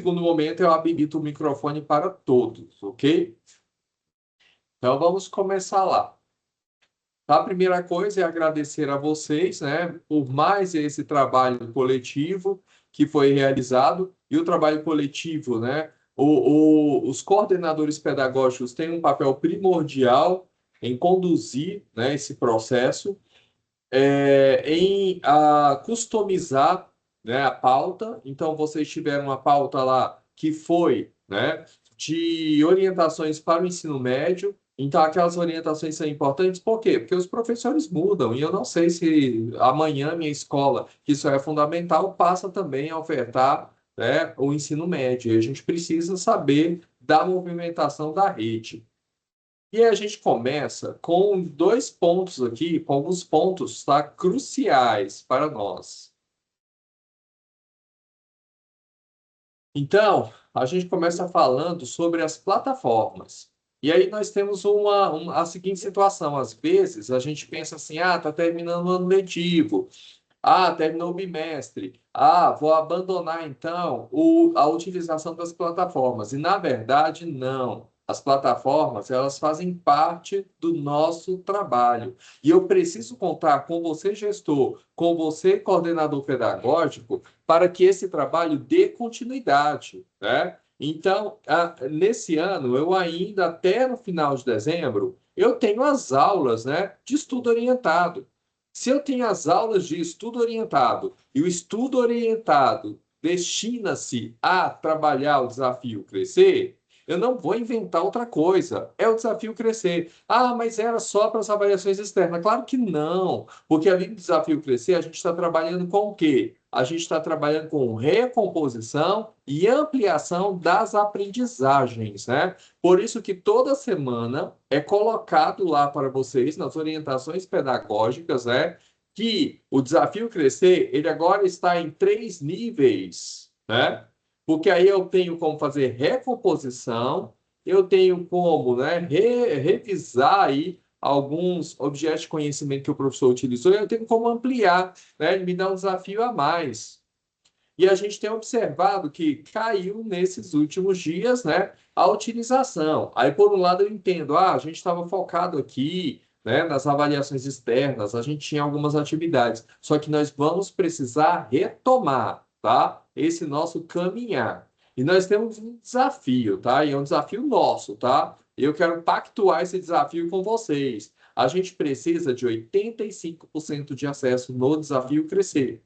segundo momento, eu habilito o microfone para todos, ok? Então, vamos começar lá. A primeira coisa é agradecer a vocês, né, por mais esse trabalho coletivo que foi realizado. E o trabalho coletivo, né, os coordenadores pedagógicos têm um papel primordial em conduzir, né, esse processo, em customizar, né, a pauta. Então, vocês tiveram uma pauta lá que foi, né, de orientações para o ensino médio. Então, aquelas orientações são importantes, por quê? Porque os professores mudam, e eu não sei se amanhã minha escola, que isso é fundamental, passa também a ofertar, né, o ensino médio. E a gente precisa saber da movimentação da rede. E a gente começa com dois pontos aqui, com alguns pontos, tá, cruciais para nós. Então, a gente começa falando sobre as plataformas. E aí nós temos a seguinte situação. Às vezes, a gente pensa assim, está terminando o ano letivo. Terminou o bimestre. Vou abandonar então a utilização das plataformas. E na verdade, não. As plataformas, elas fazem parte do nosso trabalho. E eu preciso contar com você, gestor, com você, coordenador pedagógico, para que esse trabalho dê continuidade, né? Então, nesse ano, eu ainda, até no final de dezembro, eu tenho as aulas, né, de estudo orientado. Se eu tenho as aulas de estudo orientado e o estudo orientado destina-se a trabalhar o desafio crescer, eu não vou inventar outra coisa. É o desafio crescer. Mas era só para as avaliações externas. Claro que não, porque ali no desafio crescer, a gente está trabalhando com o quê? A gente está trabalhando com recomposição e ampliação das aprendizagens, né? Por isso que toda semana é colocado lá para vocês, nas orientações pedagógicas, né, que o desafio crescer, ele agora está em 3 níveis, né? Porque aí eu tenho como fazer recomposição, eu tenho como, né, revisar aí alguns objetos de conhecimento que o professor utilizou, e eu tenho como ampliar, né? Ele me dá um desafio a mais. E a gente tem observado que caiu nesses últimos dias, né, a utilização. Aí, por um lado, eu entendo, a gente estava focado aqui, né, nas avaliações externas, a gente tinha algumas atividades, só que nós vamos precisar retomar, tá? Esse nosso caminhar. E nós temos um desafio, tá? E é um desafio nosso, tá? Eu quero pactuar esse desafio com vocês. A gente precisa de 85% de acesso no desafio crescer.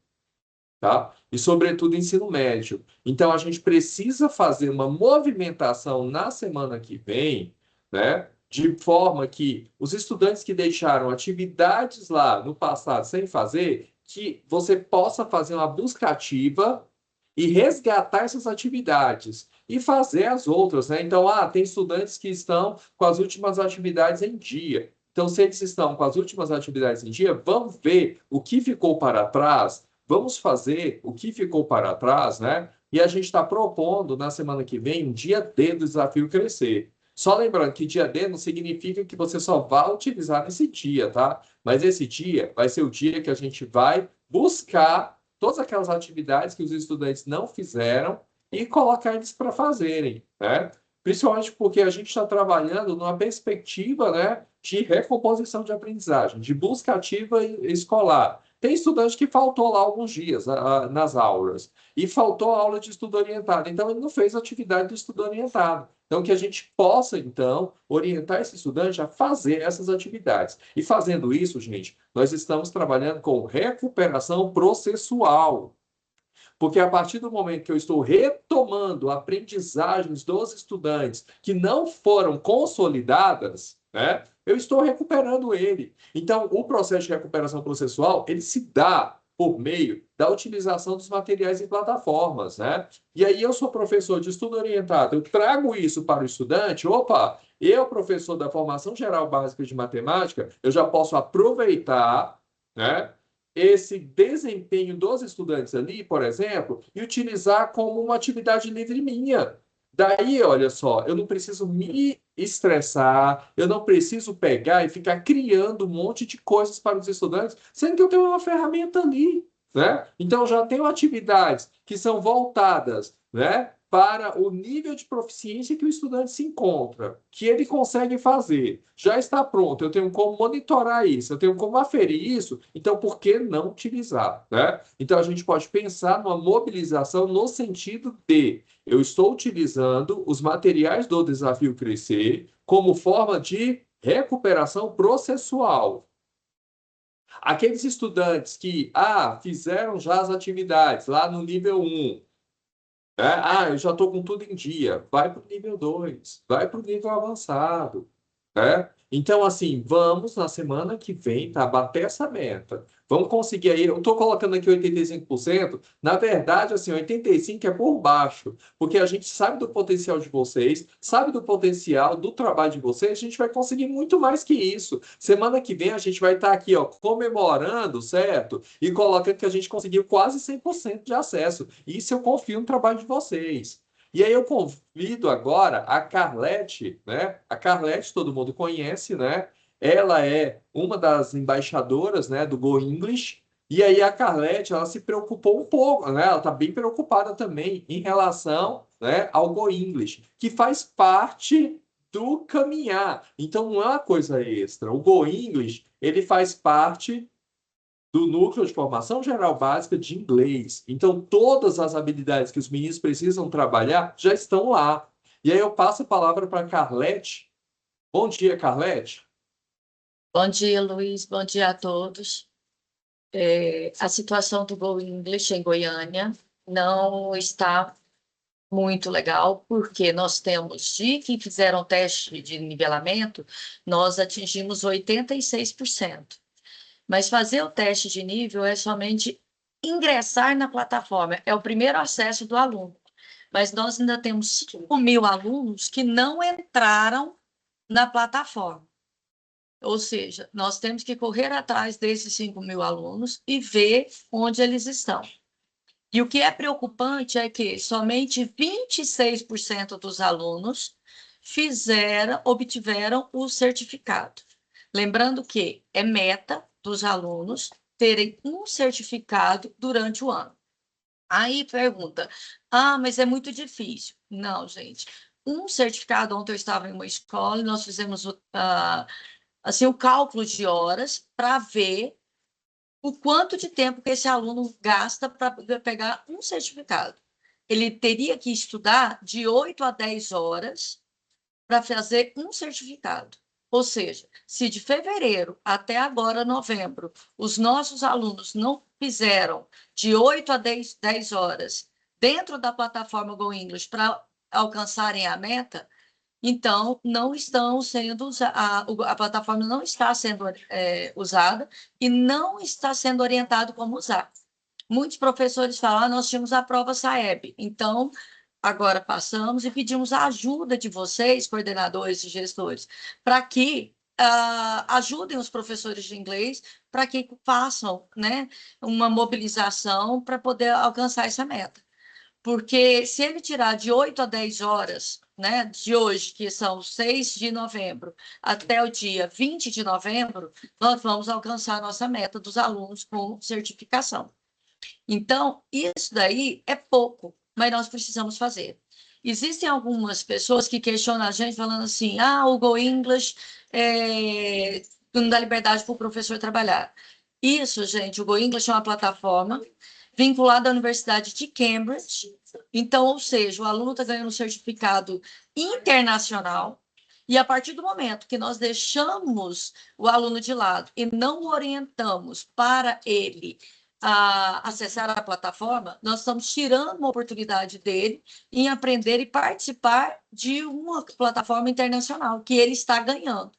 Tá? E, sobretudo, ensino médio. Então, a gente precisa fazer uma movimentação na semana que vem, né? De forma que os estudantes que deixaram atividades lá no passado sem fazer, que você possa fazer uma busca ativa e resgatar essas atividades e fazer as outras, né? Então, tem estudantes que estão com as últimas atividades em dia. Então, se eles estão com as últimas atividades em dia, vamos ver o que ficou para trás. Vamos fazer o que ficou para trás, né? E a gente está propondo na semana que vem um dia D do desafio crescer. Só lembrando que dia D não significa que você só vai utilizar nesse dia, tá? Mas esse dia vai ser o dia que a gente vai buscar todas aquelas atividades que os estudantes não fizeram e colocar eles para fazerem, né? Principalmente porque a gente está trabalhando numa perspectiva, né, de recomposição de aprendizagem, de busca ativa escolar. Tem estudante que faltou lá alguns dias nas aulas e faltou a aula de estudo orientado. Então, ele não fez a atividade do estudo orientado. Então, que a gente possa, então, orientar esse estudante a fazer essas atividades. E fazendo isso, gente, nós estamos trabalhando com recuperação processual. Porque a partir do momento que eu estou retomando aprendizagens dos estudantes que não foram consolidadas, né, eu estou recuperando ele. Então, o processo de recuperação processual, ele se dá por meio da utilização dos materiais e plataformas, né? E aí eu sou professor de estudo orientado, eu trago isso para o estudante, eu, professor da formação geral básica de matemática, eu já posso aproveitar, né, esse desempenho dos estudantes ali, por exemplo, e utilizar como uma atividade livre minha. Daí, olha só, eu não preciso me estressar, eu não preciso pegar e ficar criando um monte de coisas para os estudantes, sendo que eu tenho uma ferramenta ali, né? Então, eu já tenho atividades que são voltadas, né, para o nível de proficiência que o estudante se encontra, que ele consegue fazer. Já está pronto, eu tenho como monitorar isso, eu tenho como aferir isso, então por que não utilizar, né? Então a gente pode pensar numa mobilização no sentido de eu estou utilizando os materiais do Desafio Crescer como forma de recuperação processual. Aqueles estudantes que fizeram já as atividades lá no nível 1, eu já estou com tudo em dia. Vai para o nível 2, vai para o nível avançado. Né? Então, assim, vamos na semana que vem, tá? Bater essa meta. Vamos conseguir aí. Eu estou colocando aqui 85%. Na verdade, assim, 85% é por baixo, porque a gente sabe do potencial de vocês, sabe do potencial do trabalho de vocês, a gente vai conseguir muito mais que isso. Semana que vem a gente vai estar aqui, ó, comemorando, certo? E colocando que a gente conseguiu quase 100% de acesso. Isso eu confio no trabalho de vocês. E aí eu convido agora a Carlete, né? A Carlete todo mundo conhece, né? Ela é uma das embaixadoras, né, do Go English. E aí a Carlete, ela se preocupou um pouco, né? Ela está bem preocupada também em relação, né, ao Go English, que faz parte do caminhar. Então não é uma coisa extra. O Go English, ele faz parte do Núcleo de Formação Geral Básica de Inglês. Então, todas as habilidades que os meninos precisam trabalhar já estão lá. E aí eu passo a palavra para a Carlete. Bom dia, Carlete. Bom dia, Luiz. Bom dia a todos. A situação do Go English em Goiânia não está muito legal, porque nós temos, de que fizeram teste de nivelamento, nós atingimos 86%. Mas fazer o teste de nível é somente ingressar na plataforma, é o primeiro acesso do aluno. Mas nós ainda temos 5.000 alunos que não entraram na plataforma. Ou seja, nós temos que correr atrás desses 5.000 alunos e ver onde eles estão. E o que é preocupante é que somente 26% dos alunos obtiveram o certificado. Lembrando que é meta dos alunos terem um certificado durante o ano. Aí pergunta, mas é muito difícil. Não, gente. Um certificado, ontem eu estava em uma escola e nós fizemos assim, o cálculo de horas para ver o quanto de tempo que esse aluno gasta para pegar um certificado. Ele teria que estudar de 8 a 10 horas para fazer um certificado. Ou seja, se de fevereiro até agora, novembro, os nossos alunos não fizeram de 8 a 10 horas dentro da plataforma Go English para alcançarem a meta, então, não estão sendo a plataforma não está sendo usada e não está sendo orientado como usar. Muitos professores falam, nós tínhamos a prova SAEB, então agora passamos e pedimos a ajuda de vocês, coordenadores e gestores, para que ajudem os professores de inglês para que façam, né, uma mobilização para poder alcançar essa meta. Porque se ele tirar de 8 a 10 horas, né, de hoje, que são 6 de novembro, até o dia 20 de novembro, nós vamos alcançar a nossa meta dos alunos com certificação. Então, isso daí é pouco, mas nós precisamos fazer. Existem algumas pessoas que questionam a gente falando assim, o Go English não dá liberdade para o professor trabalhar. Isso, gente, o Go English é uma plataforma vinculada à Universidade de Cambridge. Então, ou seja, o aluno está ganhando um certificado internacional, e a partir do momento que nós deixamos o aluno de lado e não o orientamos para ele acessar a plataforma, nós estamos tirando uma oportunidade dele em aprender e participar de uma plataforma internacional que ele está ganhando.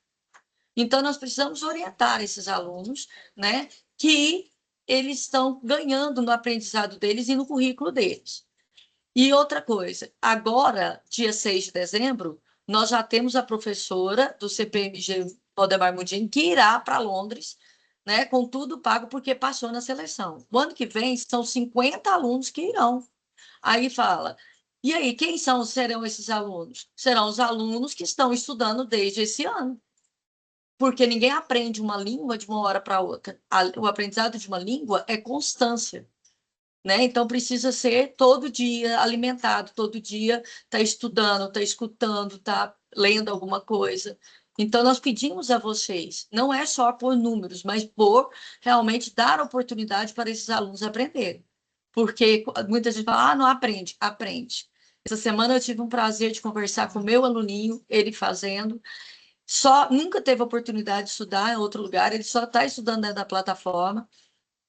Então, nós precisamos orientar esses alunos, né, que eles estão ganhando no aprendizado deles e no currículo deles. E outra coisa, agora, dia 6 de dezembro, nós já temos a professora do CPMG Valdemar Mundini que irá para Londres, né, com tudo pago porque passou na seleção. O ano que vem são 50 alunos que irão. Aí fala, e aí, serão esses alunos? Serão os alunos que estão estudando desde esse ano. Porque ninguém aprende uma língua de uma hora para outra. O aprendizado de uma língua é constância. né? Então precisa ser todo dia alimentado, todo dia tá estudando, tá escutando, tá lendo alguma coisa. Então nós pedimos a vocês, não é só por números, mas por realmente dar oportunidade para esses alunos aprenderem. Porque muita gente fala, ah, não aprende, aprende. Essa semana eu tive um prazer de conversar com o meu aluninho, ele fazendo, só nunca teve oportunidade de estudar em outro lugar, ele só está estudando dentro da plataforma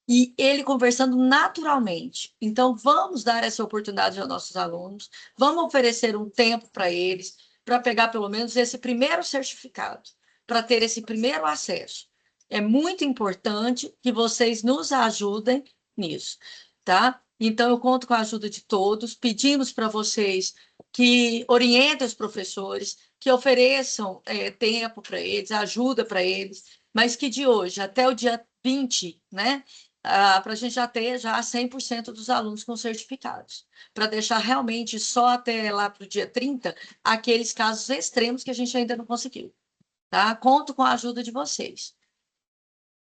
e ele conversando naturalmente. Então, vamos dar essa oportunidade aos nossos alunos, vamos oferecer um tempo para eles, para pegar pelo menos esse primeiro certificado, para ter esse primeiro acesso. É muito importante que vocês nos ajudem nisso, tá? Então, eu conto com a ajuda de todos, pedimos para vocês que orientem os professores, que ofereçam tempo para eles, ajuda para eles, mas que de hoje até o dia 20, né? Para a gente já ter já 100% dos alunos com certificados, para deixar realmente só até lá para o dia 30 aqueles casos extremos que a gente ainda não conseguiu. Tá? Conto com a ajuda de vocês.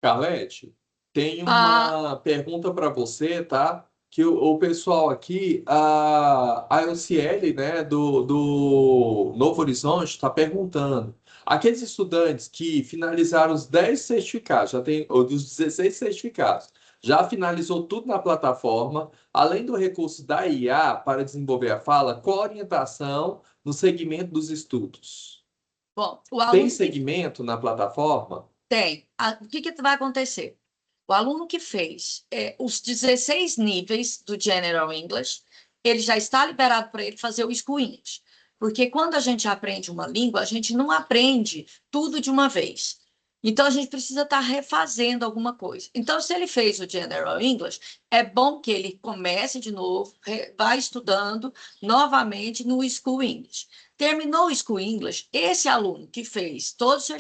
Carlete, tem Ah, uma pergunta para você, tá? Que o pessoal aqui, a UCL, né, do Novo Horizonte, está perguntando. Aqueles estudantes que finalizaram os 10 certificados, já tem, ou dos 16 certificados, já finalizou tudo na plataforma, além do recurso da IA para desenvolver a fala, qual a orientação no segmento dos estudos? bom, o Tem aluno que segmento na plataforma? tem, o que vai acontecer? O aluno que fez os 16 níveis do General English, ele já está liberado para ele fazer o School English. Porque quando a gente aprende uma língua, a gente não aprende tudo de uma vez. Então, a gente precisa estar refazendo alguma coisa. Então, se ele fez o General English, é bom que ele comece de novo, vá estudando novamente no School English. Terminou o School English, esse aluno que fez todos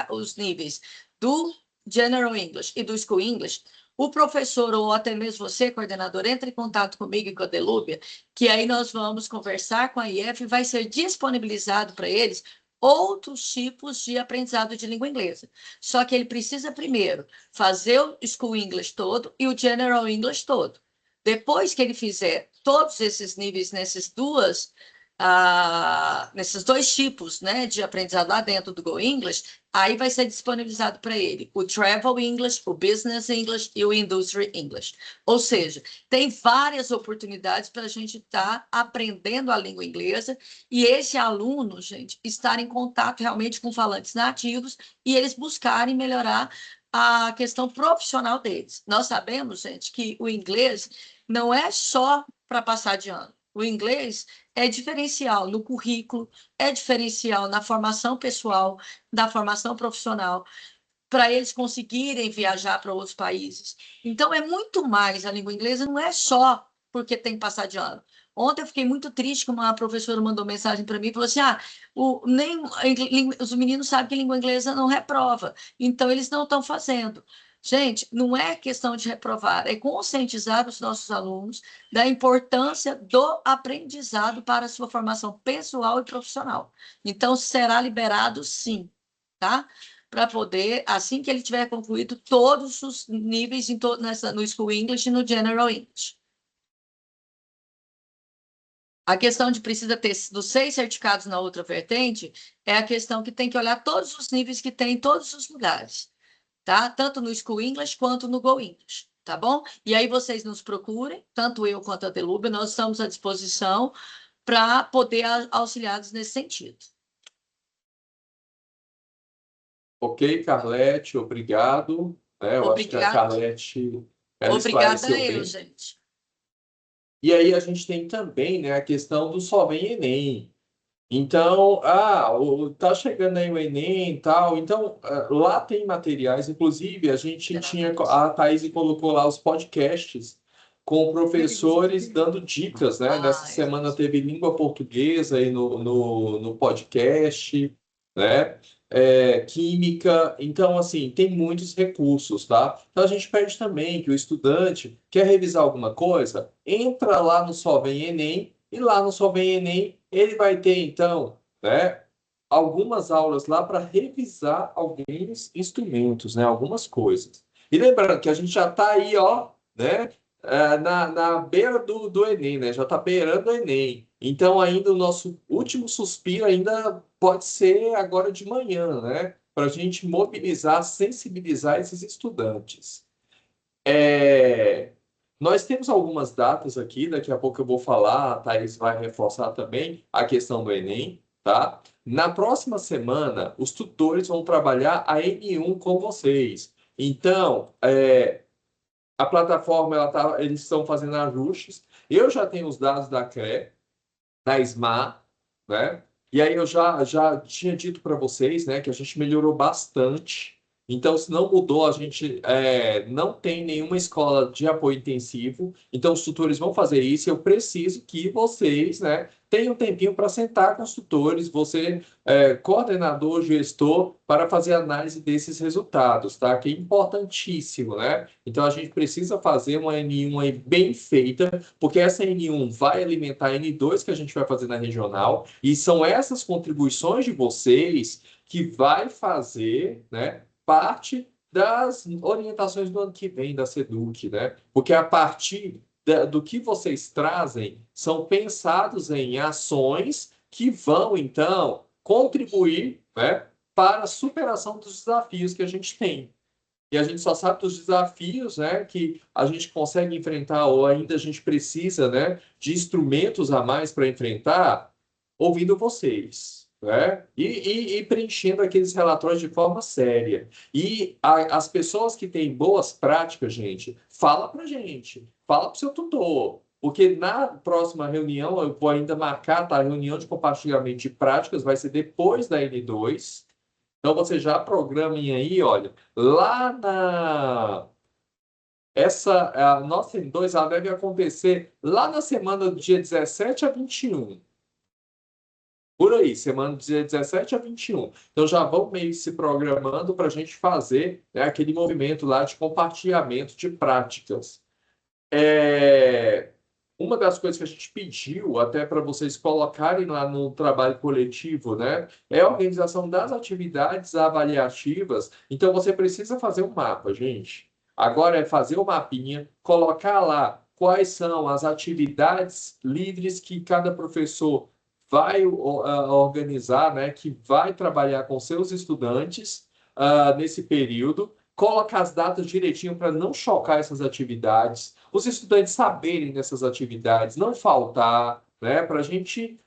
os níveis do General English e do School English, o professor ou até mesmo você, coordenador, entre em contato comigo e com a Delúbia, que aí nós vamos conversar com a IF e vai ser disponibilizado para eles outros tipos de aprendizado de língua inglesa. Só que ele precisa primeiro fazer o School English todo e o General English todo. Depois que ele fizer todos esses níveis nesses dois tipos, né, de aprendizado lá dentro do Go English, aí vai ser disponibilizado para ele o Travel English, o Business English e o Industry English. Ou seja, tem várias oportunidades para a gente estar aprendendo a língua inglesa e esse aluno, gente, estar em contato realmente com falantes nativos e eles buscarem melhorar a questão profissional deles. Nós sabemos, gente, que o inglês não é só para passar de ano. O inglês é diferencial no currículo, é diferencial na formação pessoal, na formação profissional, para eles conseguirem viajar para outros países. Então, é muito mais a língua inglesa, não é só porque tem que passar de ano. Ontem eu fiquei muito triste que uma professora mandou mensagem para mim e falou assim: os meninos sabem que língua inglesa não reprova, então eles não estão fazendo. Gente, não é questão de reprovar, é conscientizar os nossos alunos da importância do aprendizado para a sua formação pessoal e profissional. Então, será liberado sim, tá? Para poder, assim que ele tiver concluído todos os níveis no School English e no General English. A questão de precisa ter dos 6 certificados na outra vertente é a questão que tem que olhar todos os níveis que tem em todos os lugares, tá? Tanto no School English quanto no Go English, tá bom? E aí vocês nos procurem, tanto eu quanto a Delúbia, nós estamos à disposição para poder auxiliá-los nesse sentido. Ok, Carlete, obrigado. Eu acho que a Obrigada, Carlete, ela obrigada esclareceu eu, bem. gente. E aí a gente tem também, né, a questão do Só Vem Enem. Então, tá chegando aí o Enem e tal. Então, lá tem materiais, inclusive a gente tinha, a Thaís colocou lá os podcasts com professores dando dicas, né? Nessa Ai, semana teve língua portuguesa aí no podcast, né? Química. Então, assim, tem muitos recursos, tá? Então, a gente pede também que o estudante quer revisar alguma coisa, entra lá no Só Vem Enem e lá no Só Vem Enem ele vai ter, então, né, algumas aulas lá para revisar alguns instrumentos, né, algumas coisas. E lembrando que a gente já está aí, ó, né, na beira do Enem, né? Já está beirando o Enem. Então, ainda o nosso último suspiro ainda pode ser agora de manhã, né? Para a gente mobilizar, sensibilizar esses estudantes. É, Nós temos algumas datas aqui, daqui a pouco eu vou falar, a Thaís vai reforçar também a questão do Enem, tá? Na próxima semana, os tutores vão trabalhar a N1 com vocês. Então, a plataforma, eles estão fazendo ajustes. Eu já tenho os dados da CRE, da SMA, né? E aí eu já tinha dito para vocês, né, que a gente melhorou bastante. Então, se não mudou, a gente não tem nenhuma escola de apoio intensivo. Então, os tutores vão fazer isso. Eu preciso que vocês, né, tenham um tempinho para sentar com os tutores, você, coordenador, gestor, para fazer análise desses resultados, tá? Que é importantíssimo, né? Então, a gente precisa fazer uma N1 aí bem feita, porque essa N1 vai alimentar a N2 que a gente vai fazer na regional, e são essas contribuições de vocês que vai fazer, né, parte das orientações do ano que vem da SEDUC, né? Porque a partir do que vocês trazem são pensados em ações que vão, então, contribuir, né, para a superação dos desafios que a gente tem. E a gente só sabe dos desafios, né, que a gente consegue enfrentar ou ainda a gente precisa, né, de instrumentos a mais para enfrentar, ouvindo vocês, né, e preenchendo aqueles relatórios de forma séria. E as pessoas que têm boas práticas, gente, fala para gente, fala para o seu tutor. Porque na próxima reunião, eu vou ainda marcar, tá? A reunião de compartilhamento de práticas vai ser depois da N2. Então você já programem aí, olha, lá na a nossa N2 ela deve acontecer lá na semana do dia 17 a 21. Por aí, semana do dia 17 a 21. Então já vão meio se programando para a gente fazer, né, aquele movimento lá de compartilhamento de práticas. Uma das coisas que a gente pediu até para vocês colocarem lá no trabalho coletivo, né, é a organização das atividades avaliativas. Então você precisa fazer um mapa, gente. Agora é fazer o mapinha, colocar lá quais são as atividades livres que cada professor vai organizar, né, que vai trabalhar com seus estudantes nesse período, colocar as datas direitinho para não chocar essas atividades, os estudantes saberem dessas atividades, não faltar, né, para a gente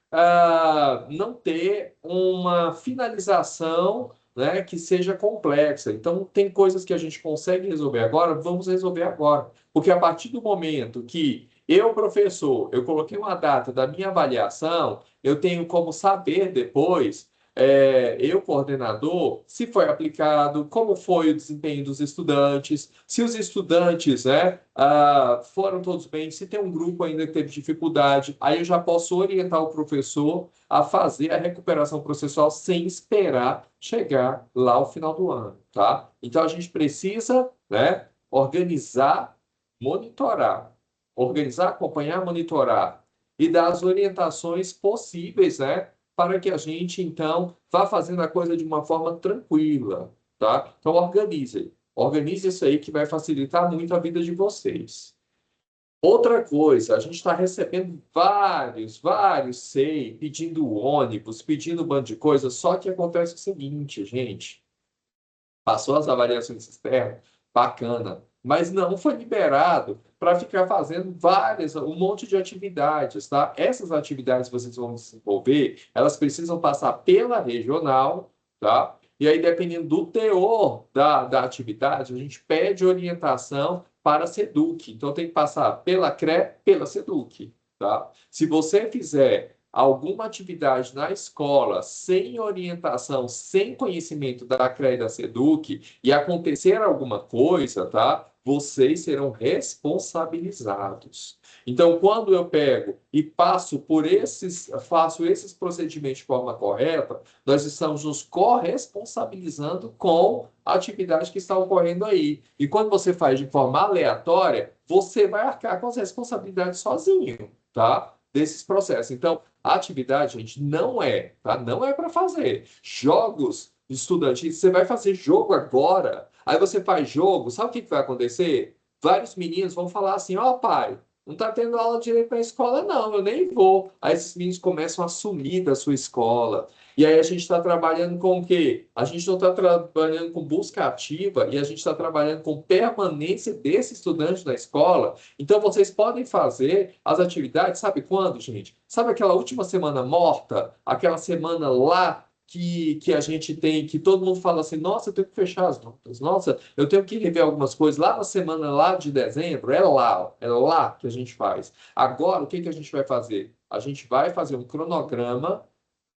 não ter uma finalização, né, que seja complexa. Então, tem coisas que a gente consegue resolver agora, vamos resolver agora. Porque a partir do momento que eu, professor, eu coloquei uma data da minha avaliação, eu tenho como saber depois, eu, coordenador, se foi aplicado, como foi o desempenho dos estudantes, se os estudantes, né, foram todos bem, se tem um grupo ainda que teve dificuldade, aí eu já posso orientar o professor a fazer a recuperação processual sem esperar chegar lá ao final do ano, tá? Então a gente precisa, né, organizar, monitorar, organizar, acompanhar, monitorar e dar as orientações possíveis, né, para que a gente, então, vá fazendo a coisa de uma forma tranquila, tá? Então, organize. Organize isso aí que vai facilitar muito a vida de vocês. Outra coisa, a gente está recebendo vários SEI, pedindo ônibus, pedindo um bando de coisa, só que acontece o seguinte, gente, passou as avaliações externas, bacana, mas não foi liberado para ficar fazendo um monte de atividades, tá? Essas atividades que vocês vão desenvolver, elas precisam passar pela regional, tá? E aí, dependendo do teor da atividade, a gente pede orientação para a SEDUC. Então, tem que passar pela CRE, pela SEDUC, tá? Se você fizer alguma atividade na escola sem orientação, sem conhecimento da CREA e da SEDUC e acontecer alguma coisa, tá? Vocês serão responsabilizados. Então, quando eu pego e faço esses procedimentos de forma correta, nós estamos nos corresponsabilizando com a atividade que está ocorrendo aí. E quando você faz de forma aleatória, você vai arcar com as responsabilidades sozinho, tá? Desses processos. Então, a atividade, gente, não é, tá? Não é para fazer. Jogos estudantis, você vai fazer jogo agora. Aí você faz jogo, sabe o que vai acontecer? vários meninos vão falar assim, ó, pai, não está tendo aula direito na escola, não, eu nem vou. Aí esses meninos começam a sumir da sua escola. E aí a gente está trabalhando com o quê? A gente não está trabalhando com busca ativa e a gente está trabalhando com permanência desse estudante na escola. Então vocês podem fazer as atividades, sabe quando, gente? Sabe aquela última semana morta? Aquela semana lá que a gente tem, que todo mundo fala assim, nossa, eu tenho que fechar as notas, nossa, eu tenho que rever algumas coisas lá na semana lá de dezembro, é lá que a gente faz. Agora, o que que a gente vai fazer? A gente vai fazer um cronograma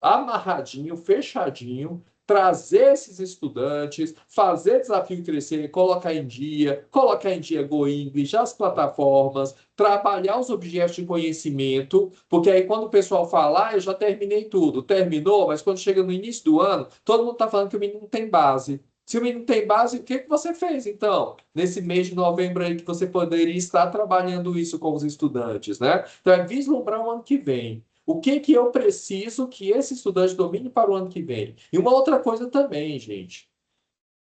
amarradinho, fechadinho, trazer esses estudantes, fazer desafio crescer, colocar em dia Go English, as plataformas, trabalhar os objetos de conhecimento, porque aí quando o pessoal fala, eu já terminei tudo, terminou, mas quando chega no início do ano, todo mundo está falando que o menino não tem base. Se o menino tem base, o que que você fez, então? Nesse mês de novembro aí que você poderia estar trabalhando isso com os estudantes, né? Então, é vislumbrar o ano que vem. O que que eu preciso que esse estudante domine para o ano que vem? E uma outra coisa também, gente.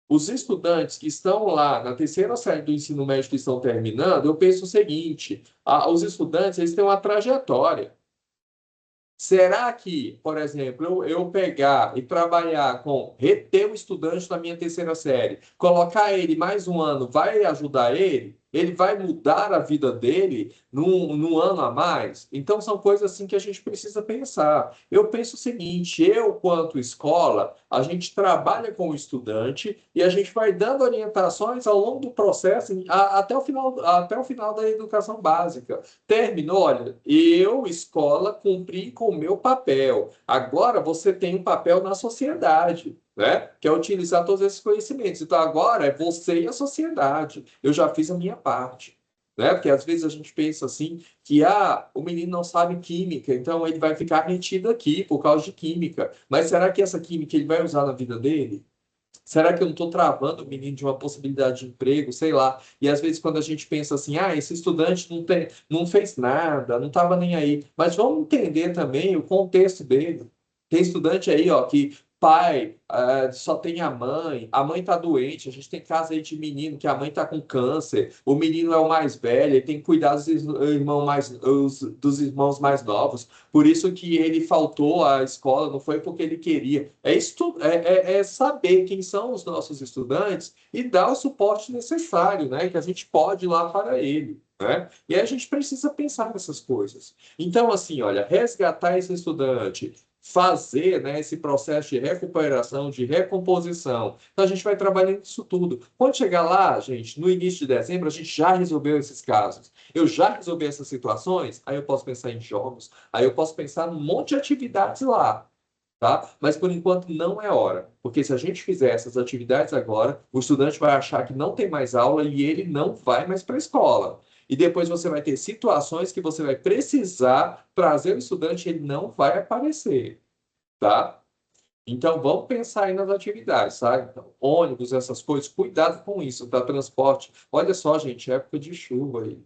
Os estudantes que estão lá na terceira série do ensino médio que estão terminando, eu penso o seguinte: os estudantes eles têm uma trajetória. Será que, por exemplo, eu pegar e trabalhar com reter o estudante da minha terceira série, colocar ele mais um ano, vai ajudar ele? Ele vai mudar a vida dele num ano a mais? Então, são coisas assim que a gente precisa pensar. Eu penso o seguinte: eu, quanto escola, a gente trabalha com o estudante e a gente vai dando orientações ao longo do processo, até o final da educação básica. Terminou, olha, eu, escola, cumpri com o meu papel. Agora você tem um papel na sociedade, né? Que é utilizar todos esses conhecimentos. Então agora é você e a sociedade. Eu já fiz a minha parte. Né? Porque às vezes a gente pensa assim que o menino não sabe química, então ele vai ficar retido aqui por causa de química. Mas será que essa química ele vai usar na vida dele? Será que eu não estou travando o menino de uma possibilidade de emprego? Sei lá. E às vezes, quando a gente pensa assim, esse estudante não fez nada, não estava nem aí. Mas vamos entender também o contexto dele. Tem estudante aí, ó, que pai só tem a mãe está doente, a gente tem caso aí de menino que a mãe está com câncer, o menino é o mais velho, ele tem que cuidar dos irmãos mais novos. Por isso que ele faltou à escola, não foi porque ele queria. É saber quem são os nossos estudantes e dar o suporte necessário, né? Que a gente pode ir lá para ele. Né? E aí a gente precisa pensar nessas coisas. Então, assim, olha, resgatar esse estudante, fazer, né, esse processo de recuperação, de recomposição. Então, a gente vai trabalhando isso tudo. Quando chegar lá, gente, no início de dezembro, a gente já resolveu esses casos. Eu já resolvi essas situações, aí eu posso pensar em jogos, aí eu posso pensar num monte de atividades lá. Tá? Mas por enquanto não é hora, porque se a gente fizer essas atividades agora, o estudante vai achar que não tem mais aula e ele não vai mais para a escola. E depois você vai ter situações que você vai precisar trazer o estudante e ele não vai aparecer, tá? Então vamos pensar aí nas atividades, sabe? Então, ônibus, essas coisas, cuidado com isso, tá? Transporte. Olha só, gente, época de chuva aí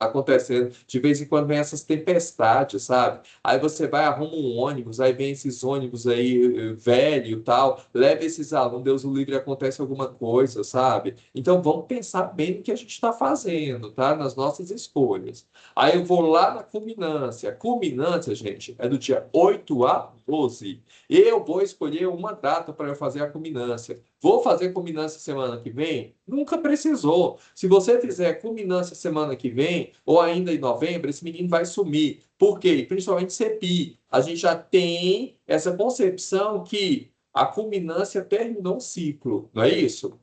acontecendo. De vez em quando vem essas tempestades, sabe? Aí você vai, arruma um ônibus, aí vem esses ônibus aí velho e tal, leva esses alunos, Deus o livre, acontece alguma coisa, sabe? Então vamos pensar bem no que a gente está fazendo, tá? Nas nossas escolhas. Aí eu vou lá na culminância. Culminância, gente, é do dia 8 a 12. Eu vou escolher uma data para eu fazer a culminância. Vou fazer culminância semana que vem? Nunca precisou. Se você fizer culminância semana que vem, ou ainda em novembro, esse menino vai sumir. Por quê? Principalmente CEPI. A gente já tem essa concepção que a culminância terminou um ciclo, não é isso?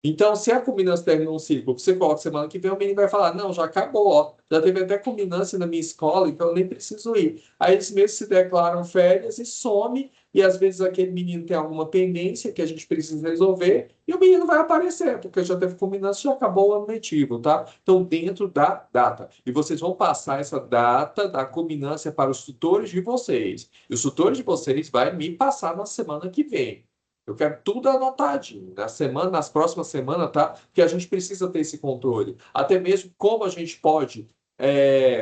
Então, se a culminância termina um ciclo, você coloca semana que vem, o menino vai falar, não, já acabou, ó. Já teve até culminância na minha escola, então eu nem preciso ir. Aí eles mesmos se declaram férias e some, e às vezes aquele menino tem alguma pendência que a gente precisa resolver, e o menino vai aparecer, porque já teve culminância, já acabou o ano letivo, tá? Então, dentro da data. E vocês vão passar essa data da culminância para os tutores de vocês. E os tutores de vocês vão me passar na semana que vem. Eu quero tudo anotadinho, na semana, nas próximas semanas, tá? Porque a gente precisa ter esse controle. Até mesmo como a gente pode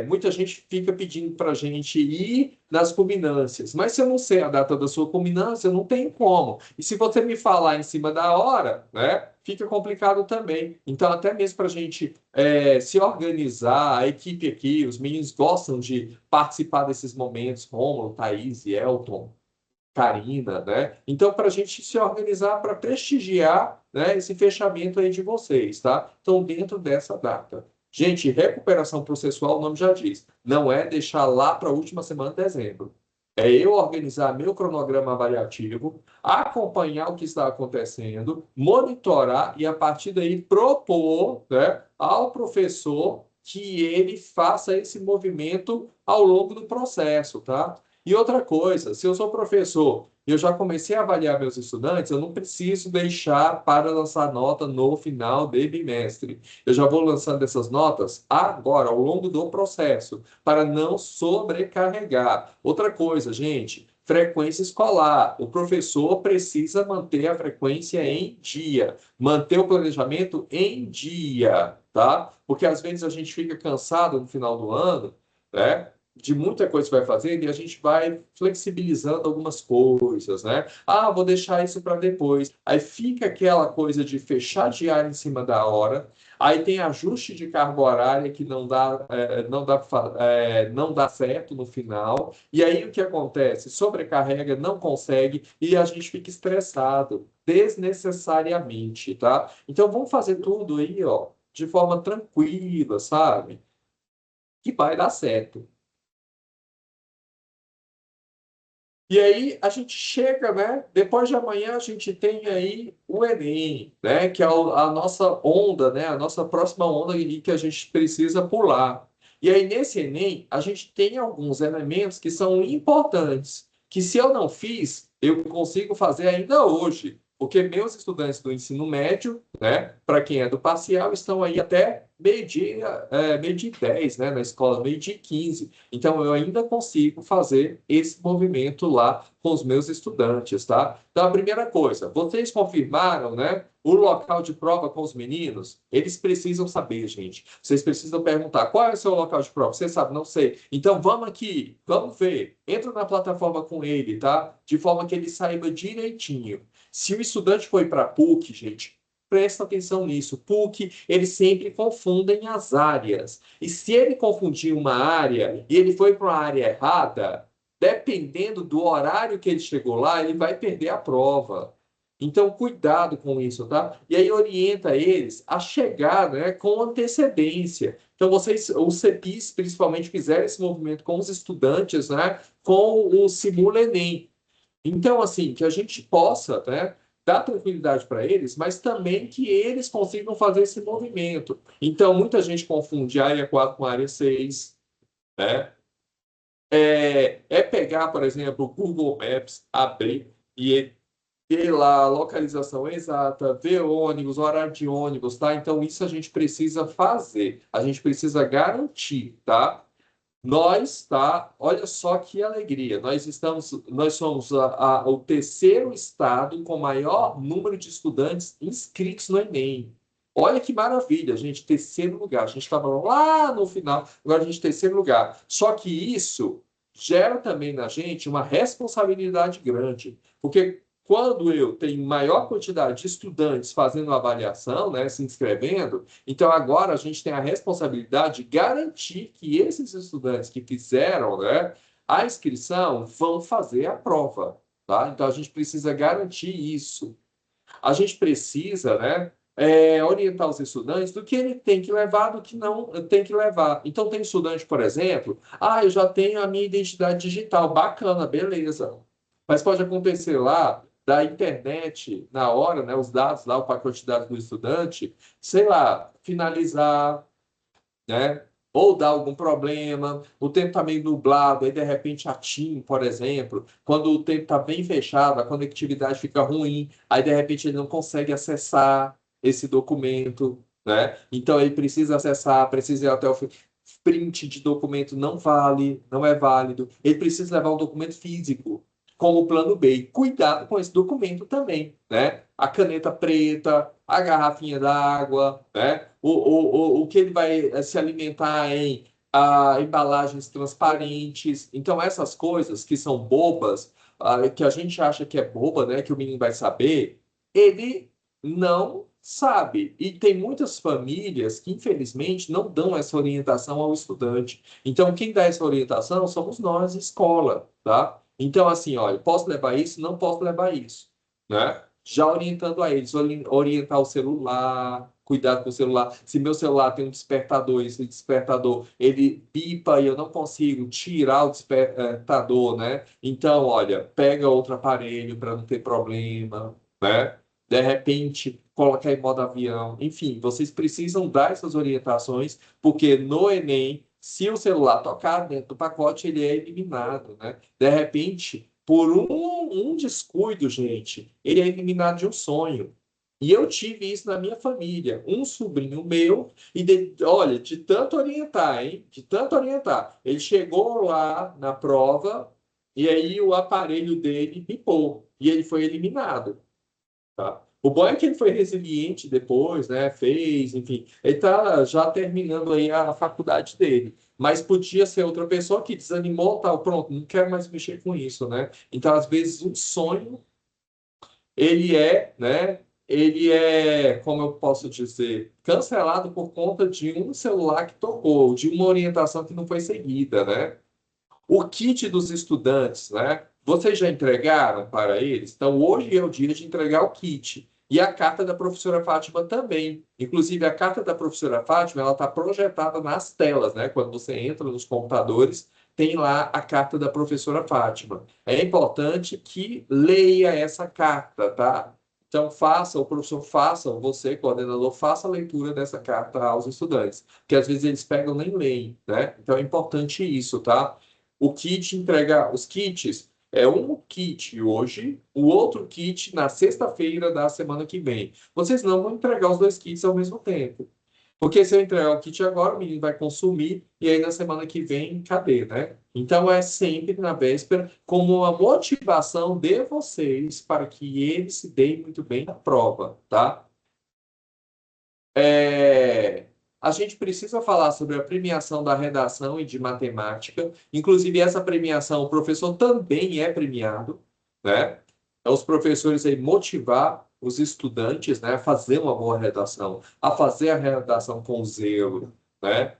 muita gente fica pedindo para a gente ir nas culminâncias, mas se eu não sei a data da sua culminância, eu não tenho como. E se você me falar em cima da hora, né, fica complicado também. Então, até mesmo para a gente se organizar, a equipe aqui, os meninos gostam de participar desses momentos, Rômulo, Thaís, Elton, Karina, né? Então, para a gente se organizar para prestigiar, né, esse fechamento aí de vocês, tá? Então, dentro dessa data. Gente, recuperação processual, o nome já diz, não é deixar lá para a última semana de dezembro. É eu organizar meu cronograma avaliativo, acompanhar o que está acontecendo, monitorar e, a partir daí, propor, né, ao professor que ele faça esse movimento ao longo do processo, tá? E outra coisa, se eu sou professor e eu já comecei a avaliar meus estudantes, eu não preciso deixar para lançar nota no final de bimestre. Eu já vou lançando essas notas agora, ao longo do processo, para não sobrecarregar. Outra coisa, gente, frequência escolar. O professor precisa manter a frequência em dia, manter o planejamento em dia, tá? Porque às vezes a gente fica cansado no final do ano, né? De muita coisa que vai fazendo e a gente vai flexibilizando algumas coisas, né? Ah, vou deixar isso para depois. Aí fica aquela coisa de fechar diário em cima da hora. Aí tem ajuste de carga horária que não dá certo no final. E aí o que acontece? Sobrecarrega, não consegue e a gente fica estressado desnecessariamente, tá? Então vamos fazer tudo aí, ó, de forma tranquila, sabe? Que vai dar certo. E aí a gente chega, né? Depois de amanhã a gente tem aí o Enem, né? Que é a nossa onda, né? A nossa próxima onda aí que a gente precisa pular. E aí nesse Enem a gente tem alguns elementos que são importantes, que se eu não fiz, eu consigo fazer ainda hoje. Porque meus estudantes do ensino médio, né, para quem é do parcial, estão aí até meio-dia, meio-dia e 10, né, na escola, meio-dia e 15. Então, eu ainda consigo fazer esse movimento lá com os meus estudantes, tá? Então, a primeira coisa, vocês confirmaram, né, o local de prova com os meninos? Eles precisam saber, gente. Vocês precisam perguntar, qual é o seu local de prova? Você sabe? Não sei. Então, vamos aqui, vamos ver. Entra na plataforma com ele, tá? De forma que ele saiba direitinho. Se o estudante foi para a PUC, gente, presta atenção nisso. PUC, eles sempre confundem as áreas. E se ele confundir uma área e ele foi para uma área errada, dependendo do horário que ele chegou lá, ele vai perder a prova. Então, cuidado com isso, tá? E aí orienta eles a chegar, né, com antecedência. Então, vocês, os CEPIs, principalmente, fizeram esse movimento com os estudantes, né, com o Simula Enem. Então, assim, que a gente possa, né, dar tranquilidade para eles, mas também que eles consigam fazer esse movimento. Então, muita gente confunde a área 4 com a área 6, né? É pegar, por exemplo, o Google Maps, abrir e ver lá a localização exata, ver ônibus, horário de ônibus, tá? Então, isso a gente precisa fazer, a gente precisa garantir, tá? Nós, tá? Olha só que alegria. Nós somos o terceiro estado com maior número de estudantes inscritos no Enem. Olha que maravilha, gente, terceiro lugar. A gente estava lá no final, agora a gente terceiro lugar. Só que isso gera também na gente uma responsabilidade grande, porque quando eu tenho maior quantidade de estudantes fazendo a avaliação, né, se inscrevendo, então, agora a gente tem a responsabilidade de garantir que esses estudantes que fizeram, né, a inscrição vão fazer a prova, tá? Então, a gente precisa garantir isso. A gente precisa, né, orientar os estudantes do que ele tem que levar, do que não tem que levar. Então, tem estudante, por exemplo, eu já tenho a minha identidade digital, bacana, beleza. Mas pode acontecer lá da internet, na hora, né, os dados lá, o pacote de dados do estudante, sei lá, finalizar, né? Ou dar algum problema, o tempo está meio nublado, aí de repente a TIM, por exemplo, quando o tempo está bem fechado, a conectividade fica ruim, aí de repente ele não consegue acessar esse documento, né? Então ele precisa acessar, precisa ir até o fim. Print de documento não vale, não é válido. Ele precisa levar um documento físico, como o plano B. E cuidado com esse documento também, né? A caneta preta, a garrafinha d'água, né? O que ele vai se alimentar em embalagens transparentes. Então, essas coisas que são bobas, que a gente acha que é boba, né, que o menino vai saber, ele não sabe. E tem muitas famílias que, infelizmente, não dão essa orientação ao estudante. Então, quem dá essa orientação somos nós, escola, tá? Então, assim, olha, posso levar isso? Não posso levar isso, né? Já orientando a eles, orientar o celular, cuidado com o celular. Se meu celular tem um despertador, esse despertador, ele pipa e eu não consigo tirar o despertador, né? Então, olha, pega outro aparelho para não ter problema, né? De repente, colocar em modo avião. Enfim, vocês precisam dar essas orientações, porque no Enem, se o celular tocar dentro do pacote, ele é eliminado, né? De repente, por um descuido, gente, ele é eliminado de um sonho. E eu tive isso na minha família. Um sobrinho meu, olha, de tanto orientar, hein? De tanto orientar. Ele chegou lá na prova e aí o aparelho dele pipou e ele foi eliminado. Tá? O bom é que ele foi resiliente depois, né? Fez, enfim. Ele está já terminando aí a faculdade dele. Mas podia ser outra pessoa que desanimou, tal, pronto, não quero mais mexer com isso, né? Então, às vezes, um sonho, né? Ele é, como eu posso dizer, cancelado por conta de um celular que tocou, de uma orientação que não foi seguida, né? O kit dos estudantes, né? Vocês já entregaram para eles? Então, hoje é o dia de entregar o kit. E a carta da professora Fátima também. Inclusive, a carta da professora Fátima, ela está projetada nas telas, né? Quando você entra nos computadores, tem lá a carta da professora Fátima. É importante que leia essa carta, tá? Então, faça, o professor faça, você, coordenador, faça a leitura dessa carta aos estudantes, porque às vezes eles pegam nem leem, né? Então, é importante isso, tá? O kit entrega os kits. É um kit hoje, o outro kit na sexta-feira da semana que vem. Vocês não vão entregar os dois kits ao mesmo tempo. Porque se eu entregar o kit agora, o menino vai consumir, e aí na semana que vem, cadê, né? Então é sempre na véspera, como uma motivação de vocês para que eles se deem muito bem na prova, tá? É, a gente precisa falar sobre a premiação da redação e de matemática. Inclusive, essa premiação, o professor também é premiado, né? Então, os professores aí motivar os estudantes, né, a fazer uma boa redação, a fazer a redação com zelo, né?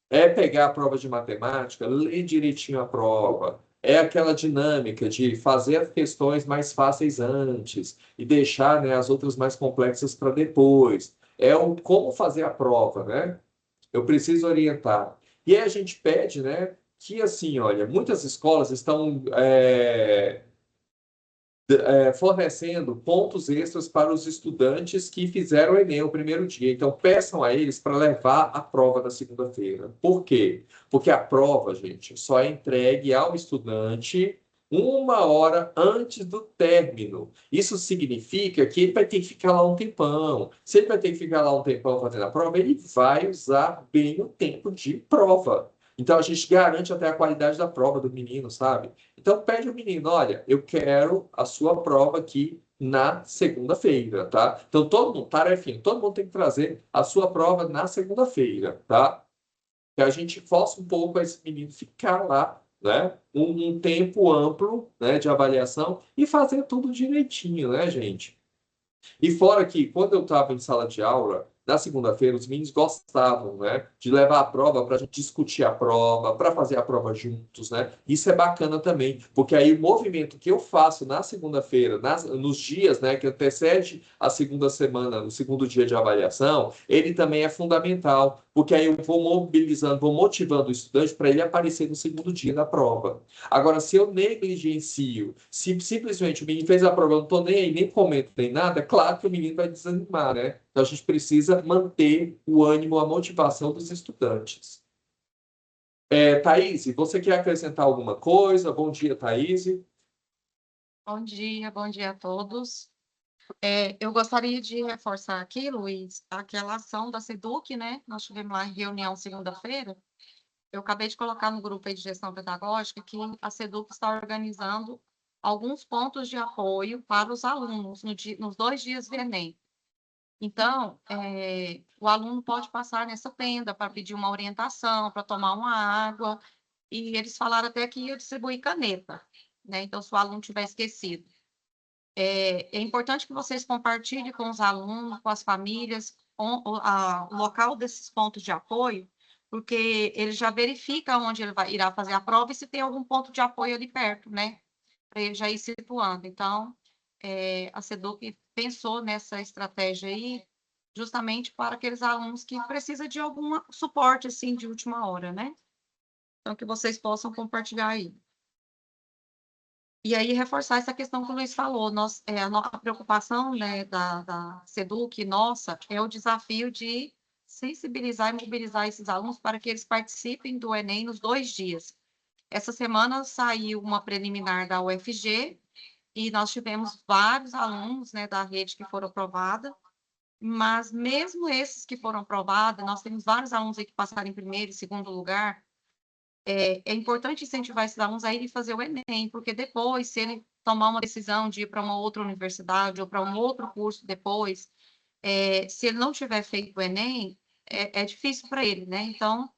É pegar a prova de matemática, ler direitinho a prova. É aquela dinâmica de fazer as questões mais fáceis antes e deixar, né, as outras mais complexas para depois. É o como fazer a prova, né? Eu preciso orientar. E aí a gente pede, né, que assim, olha, muitas escolas estão fornecendo pontos extras para os estudantes que fizeram o Enem o primeiro dia. Então, peçam a eles para levar a prova da segunda-feira. Por quê? Porque a prova, gente, só é entregue ao estudante uma hora antes do término. Isso significa que ele vai ter que ficar lá um tempão. Se ele vai ter que ficar lá um tempão fazendo a prova, ele vai usar bem o tempo de prova. Então, a gente garante até a qualidade da prova do menino, sabe? Então, pede ao menino, olha, eu quero a sua prova aqui na segunda-feira, tá? Então, todo mundo, tarefinha, todo mundo tem que trazer a sua prova na segunda-feira, tá? Que a gente força um pouco esse menino ficar lá, né? Um tempo amplo, né, de avaliação e fazer tudo direitinho, né, gente? E fora que, quando eu estava em sala de aula, na segunda-feira, os meninos gostavam, né, de levar a prova para a gente discutir a prova, para fazer a prova juntos, né? Isso é bacana também, porque aí o movimento que eu faço na segunda-feira, nos dias, né, que antecede a segunda semana, o segundo dia de avaliação, ele também é fundamental, porque aí eu vou mobilizando, vou motivando o estudante para ele aparecer no segundo dia da prova. Agora, se eu negligencio, se simplesmente o menino fez a prova, eu não estou nem aí, nem comento, nem nada, claro que o menino vai desanimar, né? Então, a gente precisa manter o ânimo, a motivação dos estudantes. Thaís, você quer acrescentar alguma coisa? Bom dia, Thaís. Bom dia a todos. Eu gostaria de reforçar aqui, Luiz, aquela ação da SEDUC, né? Nós tivemos lá em reunião segunda-feira. Eu acabei de colocar no grupo aí de gestão pedagógica que a SEDUC está organizando alguns pontos de apoio para os alunos nos 2 dias do Enem. Então, o aluno pode passar nessa tenda para pedir uma orientação, para tomar uma água, e eles falaram até que ia distribuir caneta, né? Então, se o aluno tiver esquecido. É importante que vocês compartilhem com os alunos, com as famílias, o local desses pontos de apoio, porque ele já verifica onde ele irá fazer a prova e se tem algum ponto de apoio ali perto, né? Para ele já ir situando. Então, a SEDUC pensou nessa estratégia aí, justamente para aqueles alunos que precisam de algum suporte, assim, de última hora, né? Então, que vocês possam compartilhar aí. E aí, reforçar essa questão que o Luiz falou, a preocupação, né, da SEDUC, nossa, é o desafio de sensibilizar e mobilizar esses alunos para que eles participem do Enem nos 2 dias. Essa semana saiu uma preliminar da UFG, e nós tivemos vários alunos, né, da rede que foram aprovados, mas mesmo esses que foram aprovados, nós temos vários alunos aí que passaram em primeiro e segundo lugar. É importante incentivar esses alunos a irem fazer o Enem, porque depois, se ele tomar uma decisão de ir para uma outra universidade ou para um outro curso depois, se ele não tiver feito o Enem, é difícil para ele, né? Então,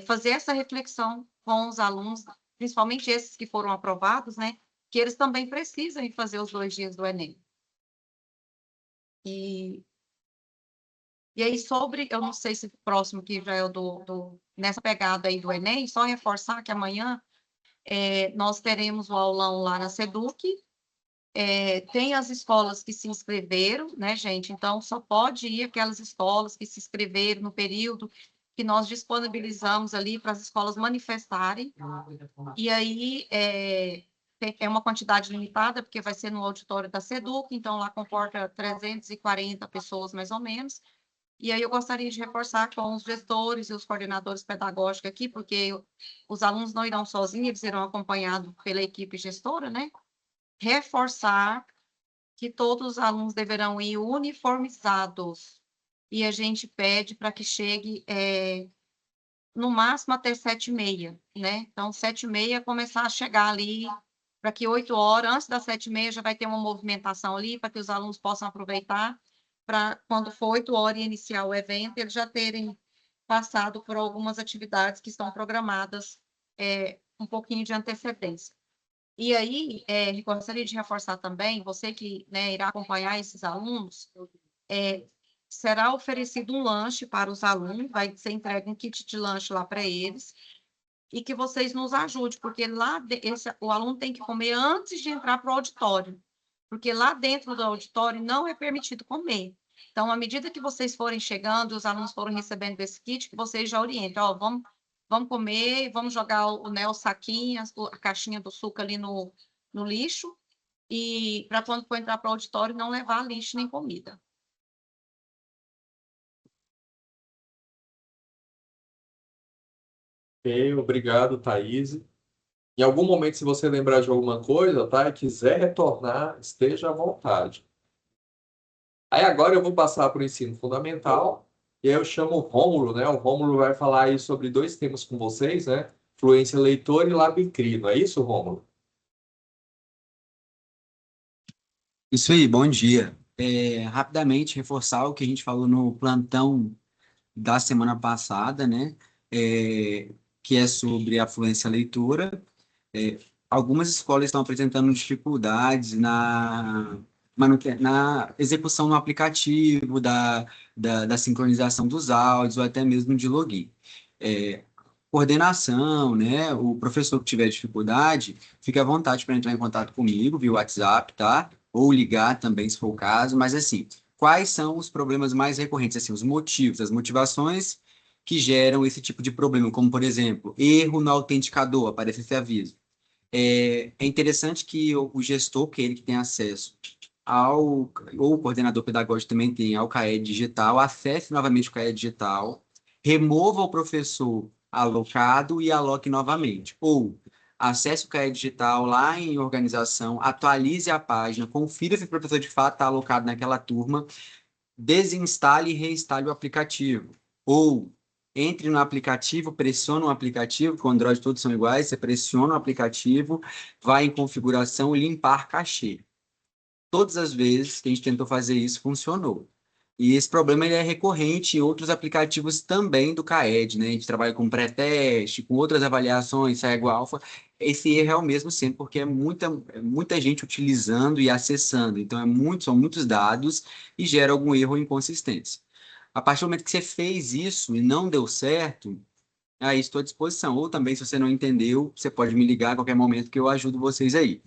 fazer essa reflexão com os alunos, principalmente esses que foram aprovados, né? Que eles também precisam ir fazer os 2 dias do Enem. E aí, eu não sei se o próximo que já é nessa pegada aí do Enem, só reforçar que amanhã nós teremos o aulão lá na SEDUC, tem as escolas que se inscreveram, né, gente? Então, só pode ir aquelas escolas que se inscreveram no período que nós disponibilizamos ali para as escolas manifestarem. E aí, é uma quantidade limitada, porque vai ser no auditório da SEDUC, então lá comporta 340 pessoas, mais ou menos. E aí eu gostaria de reforçar com os gestores e os coordenadores pedagógicos aqui, porque os alunos não irão sozinhos, eles irão acompanhados pela equipe gestora, né? Reforçar que todos os alunos deverão ir uniformizados. E a gente pede para que chegue no máximo até 7h30, né? Então, 7h30 começar a chegar ali, para que 8 horas, antes das 7h30, já vai ter uma movimentação ali, para que os alunos possam aproveitar, para quando for 8 horas e iniciar o evento, eles já terem passado por algumas atividades que estão programadas um pouquinho de antecedência. E aí, gostaria de reforçar também, você que, né, irá acompanhar esses alunos, será oferecido um lanche para os alunos, vai ser entregue um kit de lanche lá para eles, e que vocês nos ajudem, porque o aluno tem que comer antes de entrar para o auditório, porque lá dentro do auditório não é permitido comer. Então, à medida que vocês forem chegando, os alunos forem recebendo esse kit, que vocês já orientem, ó, vamos comer, vamos jogar o saquinho, a caixinha do suco ali no lixo, e para quando for entrar para o auditório, não levar lixo nem comida. Ok, obrigado, Thaís. Em algum momento, se você lembrar de alguma coisa, tá, e quiser retornar, esteja à vontade. Aí agora eu vou passar para o ensino fundamental, e aí eu chamo o Rômulo, né? O Rômulo vai falar aí sobre 2 temas com vocês, né? Fluência leitora e Labicri, não é isso, Rômulo? Isso aí, bom dia. Rapidamente, reforçar o que a gente falou no plantão da semana passada, né? Que é sobre a fluência leitura. É, Algumas escolas estão apresentando dificuldades na execução no aplicativo, da sincronização dos áudios, ou até mesmo de login. É, Coordenação, né? O professor que tiver dificuldade, fique à vontade para entrar em contato comigo via WhatsApp, tá? Ou ligar também, se for o caso. Mas, assim, quais são os problemas mais recorrentes? Assim, os motivos, as motivações que geram esse tipo de problema, como, por exemplo, erro no autenticador, aparece esse aviso. É interessante que o gestor, que é ele que tem acesso ou o coordenador pedagógico também tem ao CAE digital, acesse novamente o CAE digital, remova o professor alocado e aloque novamente. Ou acesse o CAE digital lá em organização, atualize a página, confira se o professor de fato está alocado naquela turma, desinstale e reinstale o aplicativo. Ou entre no aplicativo, pressiona o aplicativo, que o Android todos são iguais, você pressiona o aplicativo, vai em configuração, limpar cachê. Todas as vezes que a gente tentou fazer isso, funcionou. E esse problema ele é recorrente em outros aplicativos também do CAED, né? A gente trabalha com pré-teste, com outras avaliações, Cego Alpha. Esse erro é o mesmo sempre, porque é muita gente utilizando e acessando. Então, são muitos dados e gera algum erro ou inconsistência. A partir do momento que você fez isso e não deu certo, aí estou à disposição. Ou também, se você não entendeu, você pode me ligar a qualquer momento que eu ajudo vocês aí.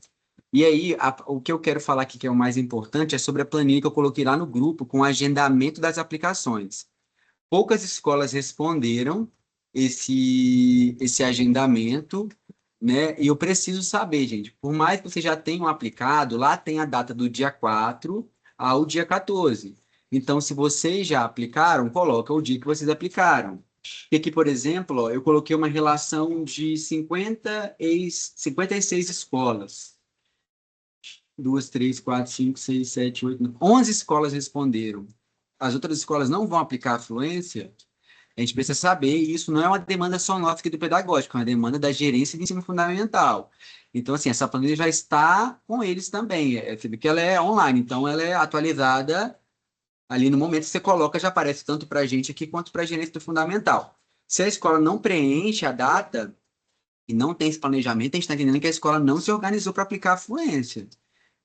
E aí, o que eu quero falar aqui que é o mais importante é sobre a planilha que eu coloquei lá no grupo com o agendamento das aplicações. Poucas escolas responderam esse agendamento, né? E eu preciso saber, gente, por mais que vocês já tenham aplicado, lá tem a data do dia 4 ao dia 14. Então, se vocês já aplicaram, coloca o dia que vocês aplicaram. E aqui, por exemplo, ó, eu coloquei uma relação de 56 escolas. 2, 3, 4, 5, 6, 7, 8, 11 escolas responderam. As outras escolas não vão aplicar a fluência. A gente precisa saber, e isso não é uma demanda só nossa aqui do pedagógico, é uma demanda da gerência de ensino fundamental. Então, assim, essa planilha já está com eles também. Você vê que ela é online, então ela é atualizada ali no momento que você coloca, já aparece tanto para a gente aqui quanto para a gerência do fundamental. Se a escola não preenche a data e não tem esse planejamento, a gente está entendendo que a escola não se organizou para aplicar a fluência.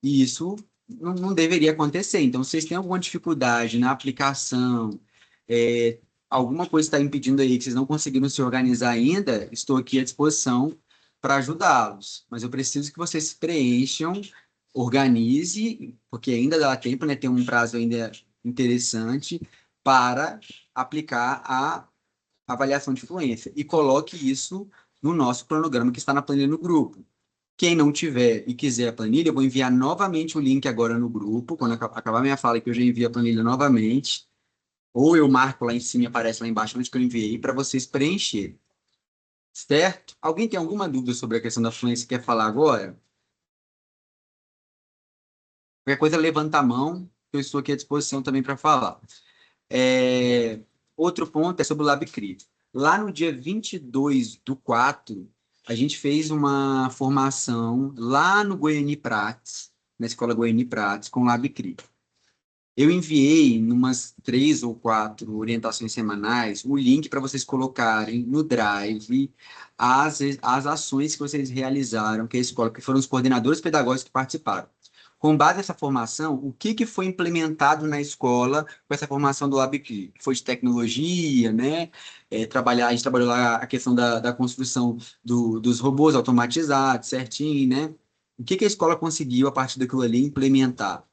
E isso não deveria acontecer. Então, se vocês têm alguma dificuldade na aplicação, é, alguma coisa está impedindo aí que vocês não conseguiram se organizar ainda, estou aqui à disposição para ajudá-los. Mas eu preciso que vocês preencham, organize, porque ainda dá tempo, né? Tem um prazo ainda interessante para aplicar a avaliação de fluência. E coloque isso no nosso cronograma que está na planilha no grupo. Quem não tiver e quiser a planilha, eu vou enviar novamente o link agora no grupo. Quando acabar minha fala, que eu já envio a planilha novamente. Ou eu marco lá em cima e aparece lá embaixo onde que eu enviei para vocês preencherem. Certo? Alguém tem alguma dúvida sobre a questão da fluência e quer falar agora? Qualquer coisa, levanta a mão, que eu estou aqui à disposição também para falar. É, Outro ponto é sobre o LabCri. Lá no dia 22/4, a gente fez uma formação lá no Goiânia Prates, na Escola Goiânia Prates, com o LabCri. Eu enviei, em umas 3 ou 4 orientações semanais, o link para vocês colocarem no Drive as ações que vocês realizaram, que a escola, que foram os coordenadores pedagógicos que participaram. Com base nessa formação, o que foi implementado na escola com essa formação do LabCri? Foi de tecnologia, né? A gente trabalhou lá a questão da construção dos robôs automatizados, certinho, né? O que a escola conseguiu, a partir daquilo ali, implementar?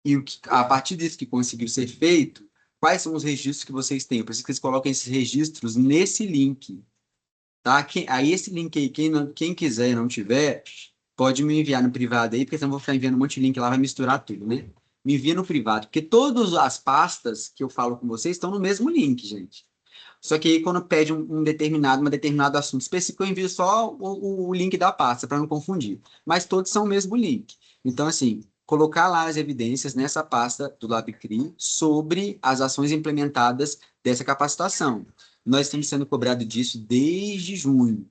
E a partir disso que conseguiu ser feito, quais são os registros que vocês têm? Eu preciso que vocês coloquem esses registros nesse link, tá? Aí esse link aí, quem quiser e não tiver, pode me enviar no privado aí, porque senão eu vou ficar enviando um monte de link lá, vai misturar tudo, né? Me envia no privado, porque todas as pastas que eu falo com vocês estão no mesmo link, gente. Só que aí, quando pede um determinado assunto específico, eu envio só o link da pasta, para não confundir. Mas todos são o mesmo link. Então, assim, colocar lá as evidências nessa pasta do LabCri sobre as ações implementadas dessa capacitação. Nós estamos sendo cobrados disso desde junho.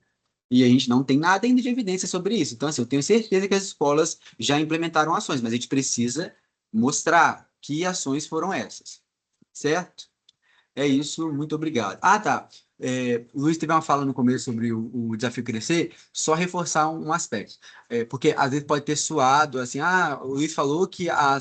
E a gente não tem nada ainda de evidência sobre isso. Então, assim, eu tenho certeza que as escolas já implementaram ações, mas a gente precisa mostrar que ações foram essas. Certo? É isso, muito obrigado. Ah, tá. O Luiz teve uma fala no começo sobre o desafio crescer, só reforçar um aspecto. Porque às vezes pode ter suado assim, o Luiz falou que a